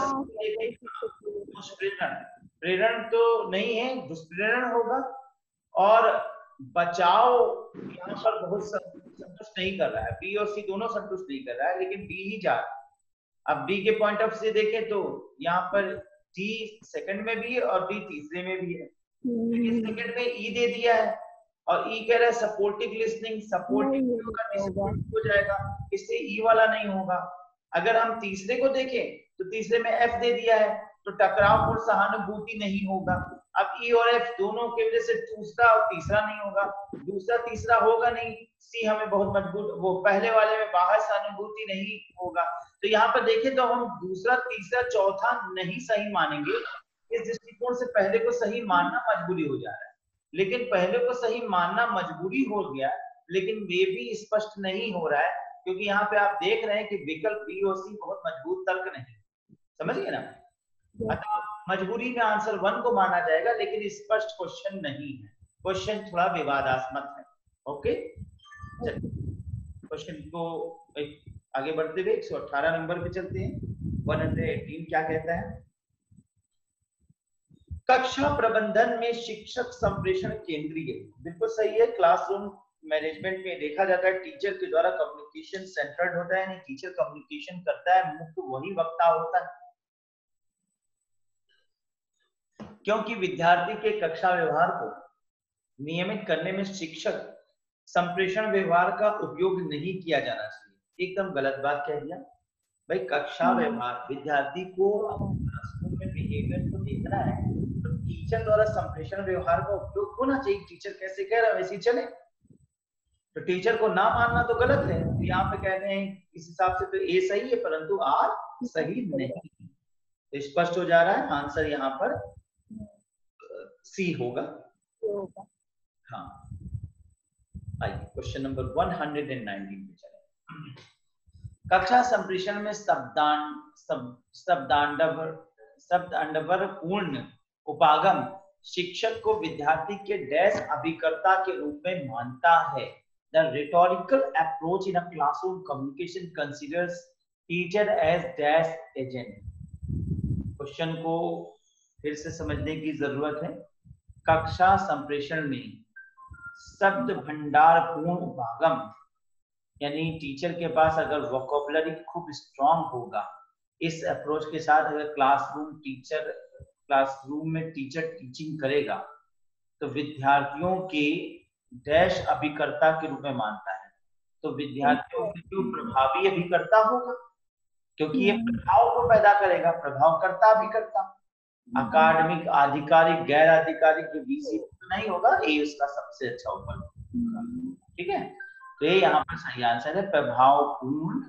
दुष्प्रेरण, प्रेरण तो नहीं है, दुष्प्रेरण होगा। और बचाव यहाँ पर बहुत संतुष्ट नहीं कर रहा है, बी और सी दोनों संतुष्ट नहीं कर रहा है, लेकिन बी ही जा रहा है। अब बी के पॉइंट ऑफ से देखें तो यहाँ पर डी सेकंड में भी है और बी तीसरे में भी है। सेकंड में ई दे दिया है और ई कह रहा है सपोर्टिव लिसनिंग, सपोर्टिव हो जाएगा, इससे ई वाला नहीं होगा। अगर हम तीसरे को देखें तो तीसरे में एफ दे दिया है, तो टकराव और सहानुभूति नहीं होगा। अब ई और एफ दोनों की वजह से दूसरा और तीसरा नहीं होगा, दूसरा तीसरा होगा नहीं। सी हमें बहुत मजबूत, वो पहले वाले में बाहर सहानुभूति नहीं होगा। तो यहाँ पर देखें तो हम दूसरा, तीसरा, चौथा नहीं सही मानेंगे। इस दृष्टिकोण से पहले को सही मानना मजबूरी हो जा रहा है, लेकिन पहले को सही मानना मजबूरी हो गया, लेकिन वे भी स्पष्ट नहीं हो रहा है, क्योंकि यहाँ पे आप देख रहे हैं कि विकल्प बी और सी बहुत मजबूत तर्क नहीं। समझ गए ना? अतः मजबूरी में आंसर 1 को माना जाएगा, लेकिन स्पष्ट क्वेश्चन नहीं है, क्वेश्चन थोड़ा विवादास्पद है। ओके, क्वेश्चन को एक आगे बढ़ते हुए 118 नंबर पे चलते हैं। 118 क्या कहता है? कक्षा प्रबंधन में शिक्षक संप्रेषण केंद्रीय। बिल्कुल सही है। क्लासरूम मैनेजमेंट में देखा जाता है टीचर के द्वारा कम्युनिकेशन सेंटर्ड होता है, नहीं टीचर कम्युनिकेशन करता है, मुख्य वही वक्ता होता है। क्योंकि विद्यार्थी के कक्षा व्यवहार को नियमित करने में शिक्षक संप्रेषण व्यवहार का उपयोग नहीं किया जाना चाहिए। एकदम गलत बात कह दिया भाई। कक्षा व्यवहार विद्यार्थी को क्लासरूम में बिहेवियर को देखना है, तो टीचर द्वारा संप्रेषण व्यवहार का उपयोग होना चाहिए। टीचर कैसे कह रहा है वैसे ही चले। तो टीचर को ना मानना तो गलत है। तो यहाँ पे कह रहे हैं इस हिसाब से तो ए सही है परंतु आर सही नहीं। तो स्पष्ट हो जा रहा है आंसर यहाँ पर सी होगा। हाँ, आइए क्वेश्चन नंबर 119 पे चले। कक्षा संप्रेषण में शब्दांडवर पूर्ण उपागम शिक्षक को विद्यार्थी के डैश अभिकर्ता के रूप में मानता है। The rhetorical approach in a classroom communication considers teacher as dash agent। Question को फिर से समझने की जरूरत है। कक्षा संप्रेषण में शब्द भंडार पूर्ण उपागम, यानी टीचर के पास अगर वोकैबुलरी खूब स्ट्रांग होगा, इस अप्रोच के साथ अगर क्लासरूम में टीचर टीचिंग करेगा तो विद्यार्थियों के डैश अभिकर्ता के रूप में मानता है। तो विद्यार्थियों के जो प्रभावी अभिकर्ता होगा, क्योंकि ये प्रभाव को पैदा करेगा, प्रभावकर्ता अभिकर्ता। अकादमिक आधिकारिक गैर आधिकारिक जो बीसी नहीं होगा, ये उसका सबसे अच्छा उपलब्ध। ठीक है, तो ये यहाँ पर सही आंसर है प्रभावपूर्ण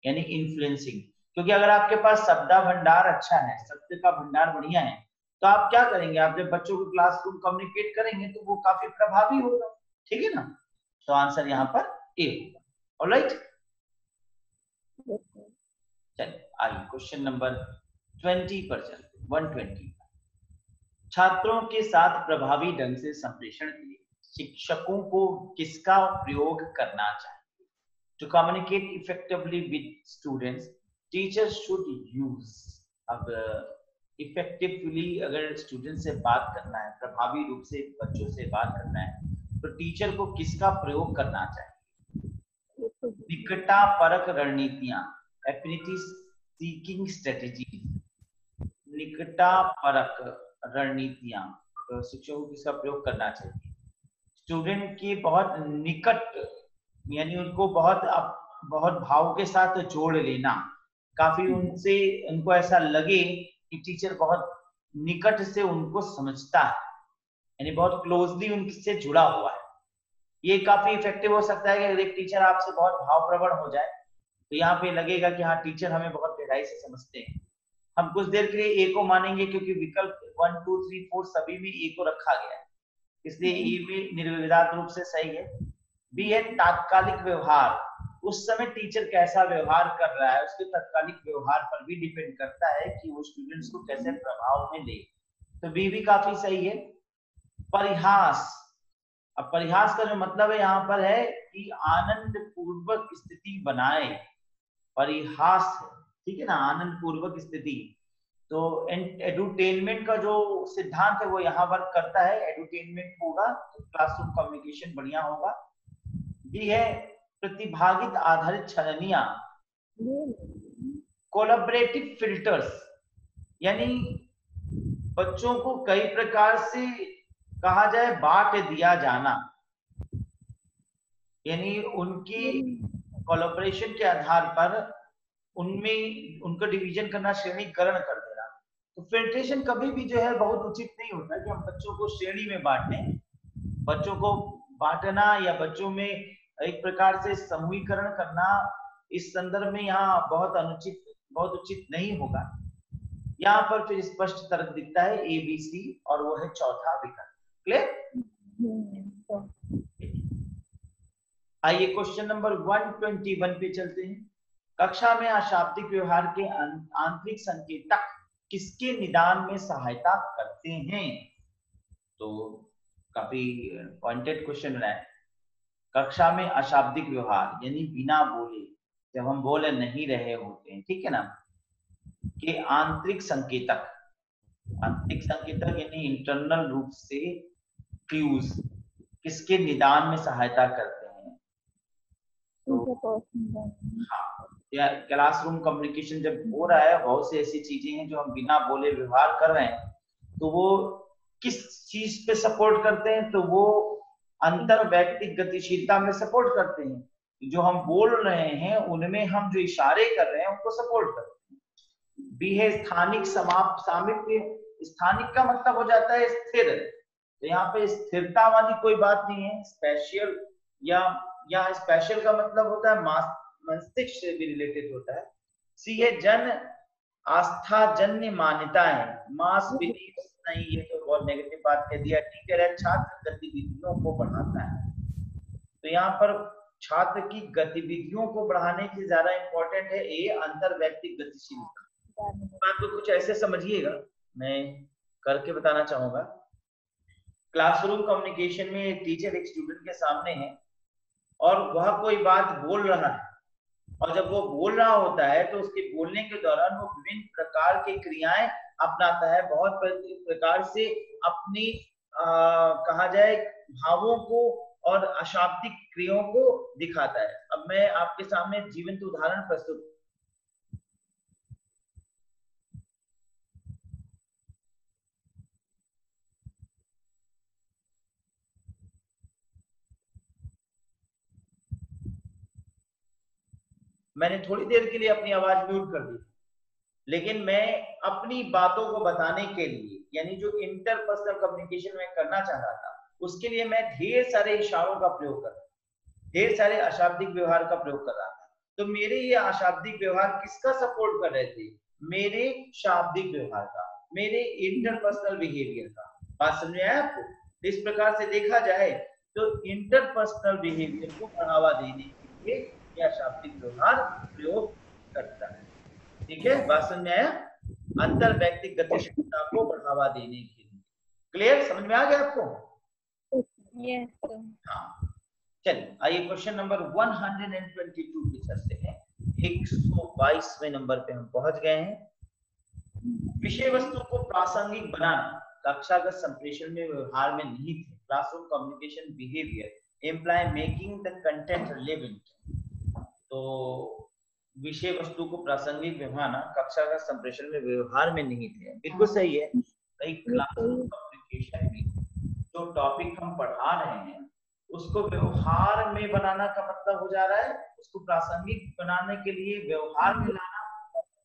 यानी इन्फ्लुएंसिंग। क्योंकि अगर आपके पास शब्दा भंडार अच्छा है, शब्द का भंडार बढ़िया है, तो आप क्या करेंगे, आप जब बच्चों को क्लासरूम कम्युनिकेट करेंगे तो वो काफी प्रभावी होगा। ठीक है ना, तो आंसर यहाँ पर ए होगा। ऑलराइट, चलिए आइए क्वेश्चन नंबर 20 पर चलते। 120 छात्रों के साथ प्रभावी ढंग से संप्रेषण के लिए शिक्षकों को किसका प्रयोग करना चाहिए? To communicate effectively with students teachers should use. अब इफेक्टिवली अगर स्टूडेंट से बात करना है, प्रभावी रूप से बच्चों से बात करना है, तो टीचर को किसका प्रयोग करना चाहिए? निकटापरक रणनीतियां, एफिनिटी सीकिंग स्ट्रेटेजी। निकटापरक रणनीतियां, तो शिक्षकों को किसका प्रयोग करना चाहिए? स्टूडेंट की बहुत निकट, यानी उनको बहुत भाव के साथ जोड़ लेना, काफी उनसे उनको ऐसा लगे कि टीचर बहुत निकट से उनको समझता है, यानी बहुत क्लोजली उनसे जुड़ा हुआ है। ये काफी इफेक्टिव हो सकता है कि अगर एक टीचर आपसे बहुत भावप्रवण हो जाए तो यहाँ पे लगेगा कि हाँ टीचर हमें बहुत गहराई से समझते हैं। हम कुछ देर के लिए ए को मानेंगे क्योंकि विकल्प 1 2 3 4 सभी में ए को रखा गया है, इसलिए ए में निर्विवाद रूप से सही है। बी है तात्कालिक व्यवहार, उस समय टीचर कैसा व्यवहार कर रहा है उसके तात्कालिक व्यवहार पर भी डिपेंड करता है कि वो स्टूडेंट्स को कैसे प्रभाव में ले, तो बी भी काफी सही है। परिहास, अब परिहास का जो मतलब है यहाँ पर है कि आनंद पूर्वक स्थिति बनाए, परिहास है, ठीक है ना, आनंद पूर्वक स्थिति। तो एडुटेनमेंट का जो सिद्धांत है वो यहाँ वर्क करता है, एडुटेनमेंट होगा तो क्लासरूम कम्युनिकेशन बढ़िया होगा। बी है प्रतिभागित आधारित छलनियां, कोलैबोरेटिव फिल्टर्स, यानी बच्चों को कई प्रकार से कहा जाए बांट दिया जाना, यानी उनकी कोलैबोरेशन के आधार पर उनमें उनको डिवीजन करना, श्रेणीकरण कर देना। तो फिल्ट्रेशन कभी भी जो है बहुत उचित नहीं होता कि हम बच्चों को श्रेणी में बांटें। बच्चों को बांटना या बच्चों में एक प्रकार से समूहीकरण करना इस संदर्भ में यहाँ बहुत उचित नहीं होगा। यहाँ पर फिर स्पष्ट तर्क दिखता है ए बी सी और वो है चौथा विकल्प। क्लियर? आइए क्वेश्चन नंबर 121 पे चलते हैं। कक्षा में अशाब्दिक व्यवहार के आंतरिक संकेतक किसके निदान में सहायता करते हैं? तो काफी पॉइंटेड क्वेश्चन है। कक्षा में अशाब्दिक व्यवहार यानी बिना बोले जब हम बोल नहीं रहे होते हैं, ठीक है ना, कि आंतरिक संकेतक यानी इंटरनल रूप से क्यूज किसके निदान में सहायता करते हैं? तो हाँ, या क्लासरूम कम्युनिकेशन जब हो रहा है, बहुत सी ऐसी चीजें हैं जो हम बिना बोले व्यवहार कर रहे हैं, तो वो किस चीज पे सपोर्ट करते हैं? तो वो अंतर वैयक्तिक गतिशीलता में सपोर्ट करते हैं। जो हम बोल रहे हैं उनमें हम जो इशारे कर रहे हैं उनको सपोर्ट करते हैं। बी है स्थानिक सामिप्य। स्थानिक का मतलब हो जाता है स्थिर, तो यहाँ पे स्थिरता वाली कोई बात नहीं है। स्पेशल या स्पेशल का मतलब होता है मस्तिष्क से भी रिलेटेड होता है। सी है जन आस्था जन्य मान्यताएं, मास बिलीफ नहीं, ये तो बहुत नेगेटिव बात कह दिया। ठीक है, छात्र गतिविधियों को बढ़ाता है, तो यहाँ पर छात्र की गतिविधियों को बढ़ाने की ज्यादा इंपॉर्टेंट है ए अंतर व्यक्तिक गतिशीलता। बात को कुछ ऐसे समझिएगा, मैं करके बताना चाहूंगा। क्लासरूम कम्युनिकेशन में एक टीचर एक स्टूडेंट के सामने है और वह कोई बात बोल रहा है, और जब वो बोल रहा होता है तो उसके बोलने के दौरान वो विभिन्न प्रकार की क्रियाएं अपनाता है, बहुत प्रकार से अपनी कहा जाए भावों को और अशाब्दिक क्रियाओं को दिखाता है। अब मैं आपके सामने जीवंत उदाहरण प्रस्तुत मैंने थोड़ी देर के लिए अपनी आवाज म्यूट कर दी, लेकिन मैं अपनी बातों को बताने के लिए, यानी जो इंटरपर्सनल कम्युनिकेशन में करना चाह रहा था, उसके लिए मैं ढेर सारे इशारों का प्रयोग कर रहा था, ढेर सारे अशाब्दिक व्यवहार का प्रयोग कर रहा था। तो मेरे ये अशाब्दिक व्यवहार किसका सपोर्ट कर रहे थे? मेरे शाब्दिक व्यवहार का, मेरे इंटरपर्सनल बिहेवियर का। बात समझ में आया आपको? इस प्रकार से देखा जाए तो इंटरपर्सनल बिहेवियर को बढ़ावा देने के लिए यह अशाब्दिक व्यवहार प्रयोग करता है। ठीक है, बात समझ में आया? अंतर व्यक्तिक गतिशीलता को बढ़ावा देने के लिए। क्लियर, समझ में आ गया आपको? यस। हाँ, चलिए आइए क्वेश्चन नंबर 122 पे चलते हैं। 122वें नंबर पे हम पहुंच गए हैं। विषय वस्तु को प्रासंगिक बनाना कक्षागत संप्रेषण में व्यवहार में निहित है। Classroom communication behaviour imply making the content relevant. तो विषय वस्तु को प्रासंगिक बनाना कक्षागत संप्रेषण में व्यवहार में निहित है, बिल्कुल सही है। क्लासरूम कम्युनिकेशन में जो टॉपिक हम पढ़ा रहे हैं उसको व्यवहार में बनाना का मतलब हो जा रहा है उसको प्रासंगिक बनाने के लिए व्यवहार में लाना।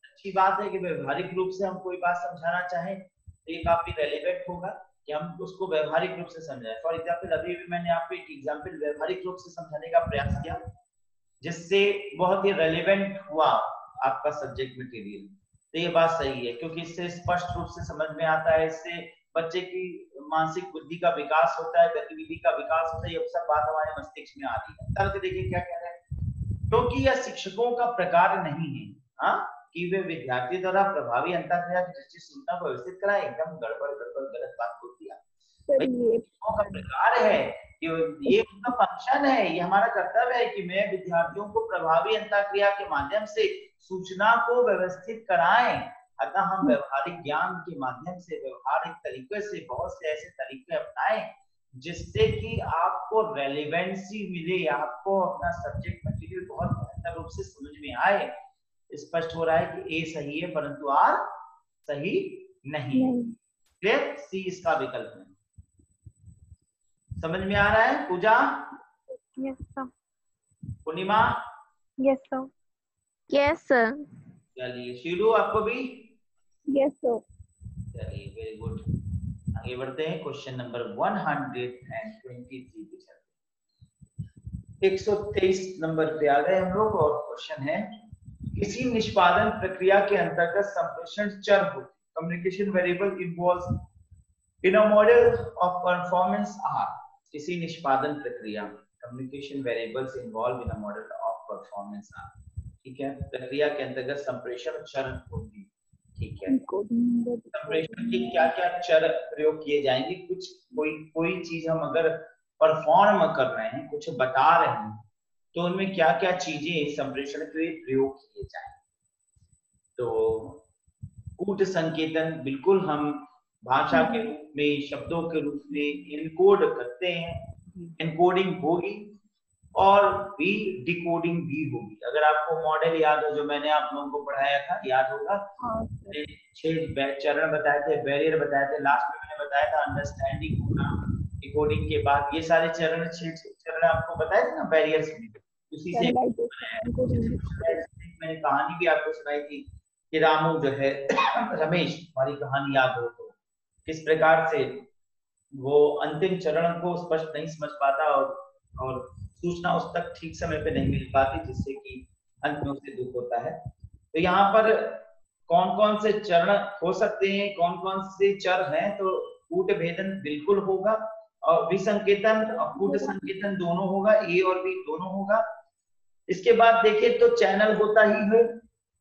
अच्छी बात है कि व्यवहारिक रूप से हम कोई बात समझाना चाहें तो ये काफी रेलेवेंट होगा कि हम उसको व्यवहारिक रूप से समझाएं। फॉर एग्जाम्पल अभी भी मैंने आपको एक एग्जाम्पल व्यवहारिक रूप से समझाने का प्रयास किया, जिससे बहुत ही रेलेवेंट हुआ आपका सब्जेक्ट मटेरियल। तो ये बात सही है, क्योंकि इससे स्पष्ट रूप से समझ में आता है, इससे बच्चे की मानसिक बुद्धि का विकास होता है, गतिविधि का विकास होता है। ये सब बात हमारे मस्तिष्क में आती है। तर्क देखिए क्या कह रहे हैं, क्योंकि यह शिक्षकों का प्रकार नहीं है हाँ कि वे विद्यार्थी द्वारा प्रभावी अंतःक्रिया की दृष्टि सूचना को व्यवस्थित कराए। एकदम गड़बड़ गलत बात होती है। शिक्षकों का प्रकार है, ये उनका फंक्शन है, ये हमारा कर्तव्य है कि मैं विद्यार्थियों को प्रभावी अंतःक्रिया के माध्यम से सूचना को व्यवस्थित कराएं। अतः हम व्यवहारिक ज्ञान के माध्यम से व्यवहारिक तरीके से बहुत से ऐसे तरीके अपनाएं जिससे कि आपको रेलेवेंसी मिले, आपको अपना सब्जेक्ट मटेरियल बहुत बेहतर रूप से समझ में आए। स्पष्ट हो रहा है कि ए सही है परंतु आर सही नहीं है। क्लियर? सी इसका विकल्प है। समझ में आ रहा है Puja? Yes sir. Purnima? Yes sir. Yes sir. चलिए शीलू आपको भी? Yes sir. चलिए वेरी गुड। आगे बढ़ते हैं क्वेश्चन नंबर 123 पे चलते हैं। 123 नंबर पे आ गए हम लोग और क्वेश्चन है किसी निष्पादन प्रक्रिया के अंतर्गत संप्रेषण चर होते। Communication variable involves in a model of performance are. किसी निष्पादन प्रक्रिया communication variables involve in a model of performance are. ठीक है, प्रक्रिया के अंतर्गत संप्रेषण चर होती। ठीक है, संप्रेषण के क्या क्या चर प्रयोग किए जाएंगे? कुछ कोई चीज हम अगर परफॉर्म कर रहे हैं, कुछ बता रहे हैं, तो उनमें क्या क्या चीजें संप्रेषण के लिए प्रयोग किए जाए। तो कूट संकेतन बिल्कुल हम भाषा के रूप में, शब्दों के रूप में इनकोड करते हैं, एनकोडिंग होगी और भी डिकोडिंग भी होगी। अगर आपको मॉडल याद हो जो मैंने आप लोगों को पढ़ाया था, याद होगा, 6 चरण बताए थे, बैरियर बताए थे, लास्ट में मैंने बताया था अंडरस्टैंडिंग होना, डिकोडिंग के बाद ये सारे चरण 6 चरण आपको बताए थे ना बैरियर्स में। उसी से मैंने कहानी भी आपको सुनाई थी कि रामू जो है रमेश, हमारी कहानी याद हो तो, किस प्रकार से वो अंतिम चरण को स्पष्ट नहीं समझ पाता और सूचना उस तक ठीक समय पे नहीं मिल पाती, जिससे कि अंत में उसे दुख होता है। तो यहाँ पर कौन कौन से चरण हो सकते हैं, कौन कौन से चर हैं, तो कूट भेदन बिल्कुल होगा और विसंकेतन और कूट संकेतन दोनों होगा, ए और बी दोनों होगा। इसके बाद देखिए तो चैनल होता ही है,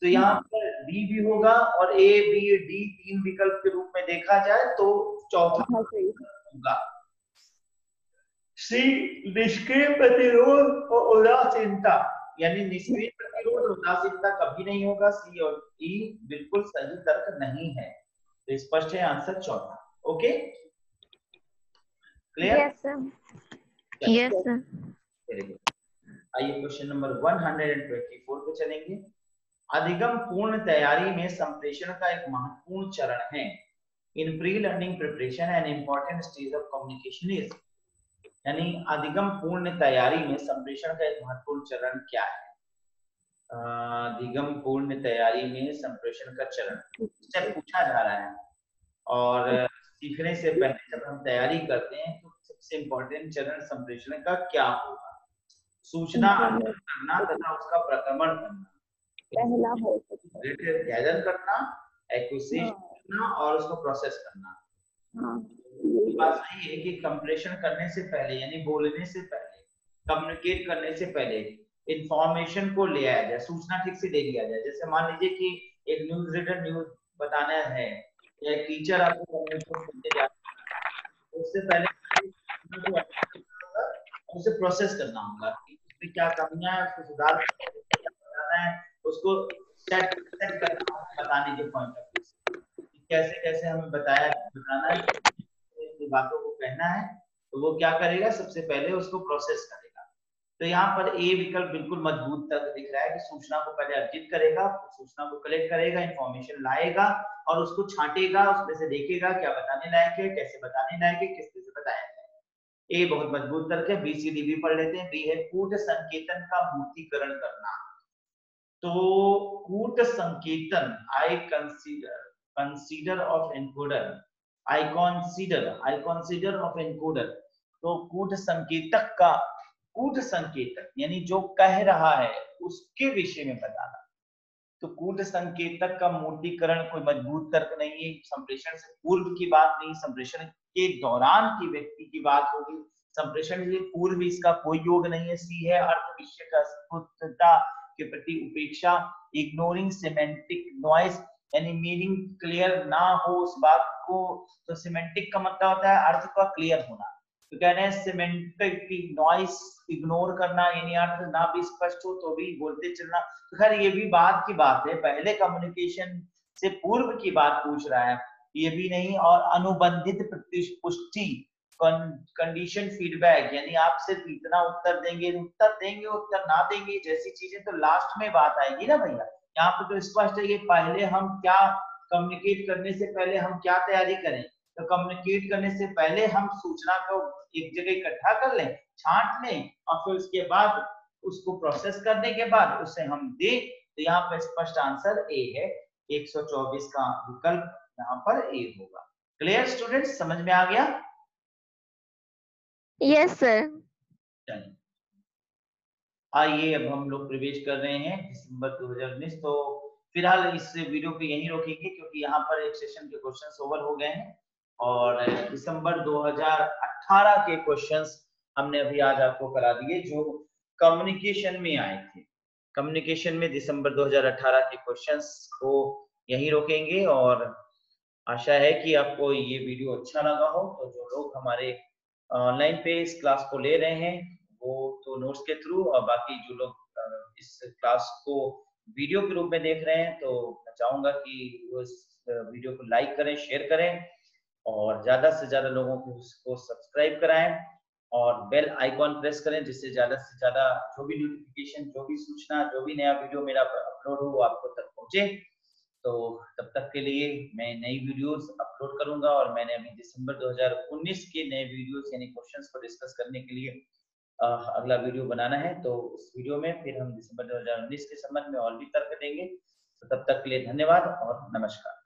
तो यहाँ पर डी भी होगा और ए बी डी 3 विकल्प के रूप में देखा जाए तो चौथा होगा सी निष्क्रिय प्रतिरोध और उदासीनता, यानी निष्क्रिय प्रतिरोध और उदासीनता कभी नहीं होगा। सी और ई बिल्कुल सही तर्क नहीं है, तो स्पष्ट है आंसर चौथा। Okay, clear? Yes, sir. Yes, sir. Very good. आइए क्वेश्चन नंबर 124 पे चलेंगे। अधिगम पूर्ण तैयारी में संप्रेषण का एक महत्वपूर्ण चरण है। इन pre learning preparation an important stage of communication is, यानी अधिगम पूर्ण तैयारी में संप्रेषण का एक महत्वपूर्ण चरण क्या है? अधिगम पूर्ण तैयारी में संप्रेषण का चरण स्टेप पूछा जा रहा है, और सीखने से पहले जब हम तैयारी करते हैं तो सबसे इम्पोर्टेंट चरण संप्रेषण का क्या होगा? सूचना अर्जित करना तथा उसका प्रक्रमण करना, पहला हो सकता है गैदर करना, एक्विजिशन करना और उसको प्रोसेस करना। बात सही है कि कंप्रेशन करने से पहले, यानी बोलने से पहले, कम्युनिकेट करने से पहले इंफॉर्मेशन को ले आया जाए, सूचना ठीक से ले लिया जाए। जैसे मान लीजिए कि एक न्यूज रीडर न्यूज बताना है या एक टीचर आपको कम्युनिकेट करने जा रहा है, उससे पहले उसे प्रोसेस करना होगा कि उसमें क्या कमियां है, उसको सुधार करना है, उसको सेट करना होगा बताने के पॉइंट ऑफ व्यू से, कैसे कैसे हमें बताना है, बातों को कहना है। तो वो क्या करेगा, सबसे पहले उसको प्रोसेस करेगा। तो यहाँ पर ए विकल्प बिल्कुल मजबूत तक दिख रहा है कि सूचना को पहले अर्जित करेगा, सूचना को कलेक्ट करेगा, इंफॉर्मेशन लाएगा और उसको छांटेगा, उसमें से देखेगा क्या बताने लायक है, कैसे बताने लायक है, किस तरह से बताया जाए। ए बहुत मजबूत तर्क है। बी सी डी भी पढ़ लेते हैं। बी है कूट संकेतन का मूर्तीकरण करना। तो कूट संकेतन, I consider of encoder, I consider of encoder. तो कूट संकेतक का, कूट संकेतक यानी जो कह रहा है उसके विषय में बताना। तो कूट संकेतक का मूर्तीकरण कोई मजबूत तर्क नहीं है, संप्रेषण से पूर्व की बात नहीं, संप्रेषण के दौरान की व्यक्ति की बात होगी, संप्रेषण से पूर्व इसका कोई योग नहीं है। सी है अर्थ विषय का स्फुटता के प्रति उपेक्षा, इग्नोरिंग सिमेंटिक नॉइस, यानी मीनिंग क्लियर ना हो उस बात को। तो सिमेंटिक का मतलब होता है अर्थ का क्लियर होना, तो कह रहे हैं सिमेंटिक नॉइस इग्नोर करना, यानी अर्थ ना भी स्पष्ट हो तो भी बोलते चलना। तो खैर ये भी बाद की बात है, पहले कम्युनिकेशन से पूर्व की बात पूछ रहा है, ये भी नहीं। और अनुबंधित पुष्टि, कंडीशन फीडबैक, यानी आप सिर्फ इतना उत्तर देंगे, उत्तर ना देंगे जैसी चीजें तो लास्ट में बात आएगी ना भैया। यहाँ पे तो स्पष्ट है कि पहले हम क्या कम्युनिकेट करने से पहले हम क्या तैयारी करें। तो कम्युनिकेट करने से पहले हम सूचना को एक जगह इकट्ठा कर लें, छांट लें और फिर उसके बाद उसको प्रोसेस करने के बाद उसे हम दें। तो यहाँ पर स्पष्ट आंसर ए है, 124 का विकल्प यहाँ पर ए होगा। क्लियर स्टूडेंट्स, समझ में आ गया? Yes, sir. चलिए आइए अब हम लोग प्रवेश कर रहे हैं दिसंबर 2019। तो फिलहाल इस वीडियो को यहीं रोकेंगे क्योंकि यहाँ पर एक सेशन के क्वेश्चंस ओवर हो गए हैं और दिसंबर 2018 के क्वेश्चंस हमने अभी आज आपको करा दिए जो कम्युनिकेशन में आए थे। कम्युनिकेशन में दिसंबर 2018 के क्वेश्चंस को यहीं रोकेंगे और आशा है कि आपको ये वीडियो अच्छा लगा हो। तो जो लोग हमारे ऑनलाइन पे इस क्लास को ले रहे हैं वो तो नोट्स के थ्रू, और बाकी जो लोग इस क्लास को वीडियो के रूप में देख रहे हैं तो मैं चाहूंगा कि उस वीडियो को लाइक करें, शेयर करें और ज्यादा से ज्यादा लोगों को उसको सब्सक्राइब कराएं और बेल आइकॉन प्रेस करें, जिससे ज्यादा से ज्यादा जो भी नोटिफिकेशन, जो भी सूचना, जो भी नया वीडियो मेरा अपलोड हो वो आपको तक पहुंचे। तो तब तक के लिए मैं नई वीडियोस अपलोड करूंगा, और मैंने अभी दिसंबर 2019 के नए वीडियोस यानी क्वेश्चंस को डिस्कस करने के लिए अगला वीडियो बनाना है। तो उस वीडियो में फिर हम दिसंबर 2019 के संबंध में और भी तर्क देंगे। तो तब तक के लिए धन्यवाद और नमस्कार।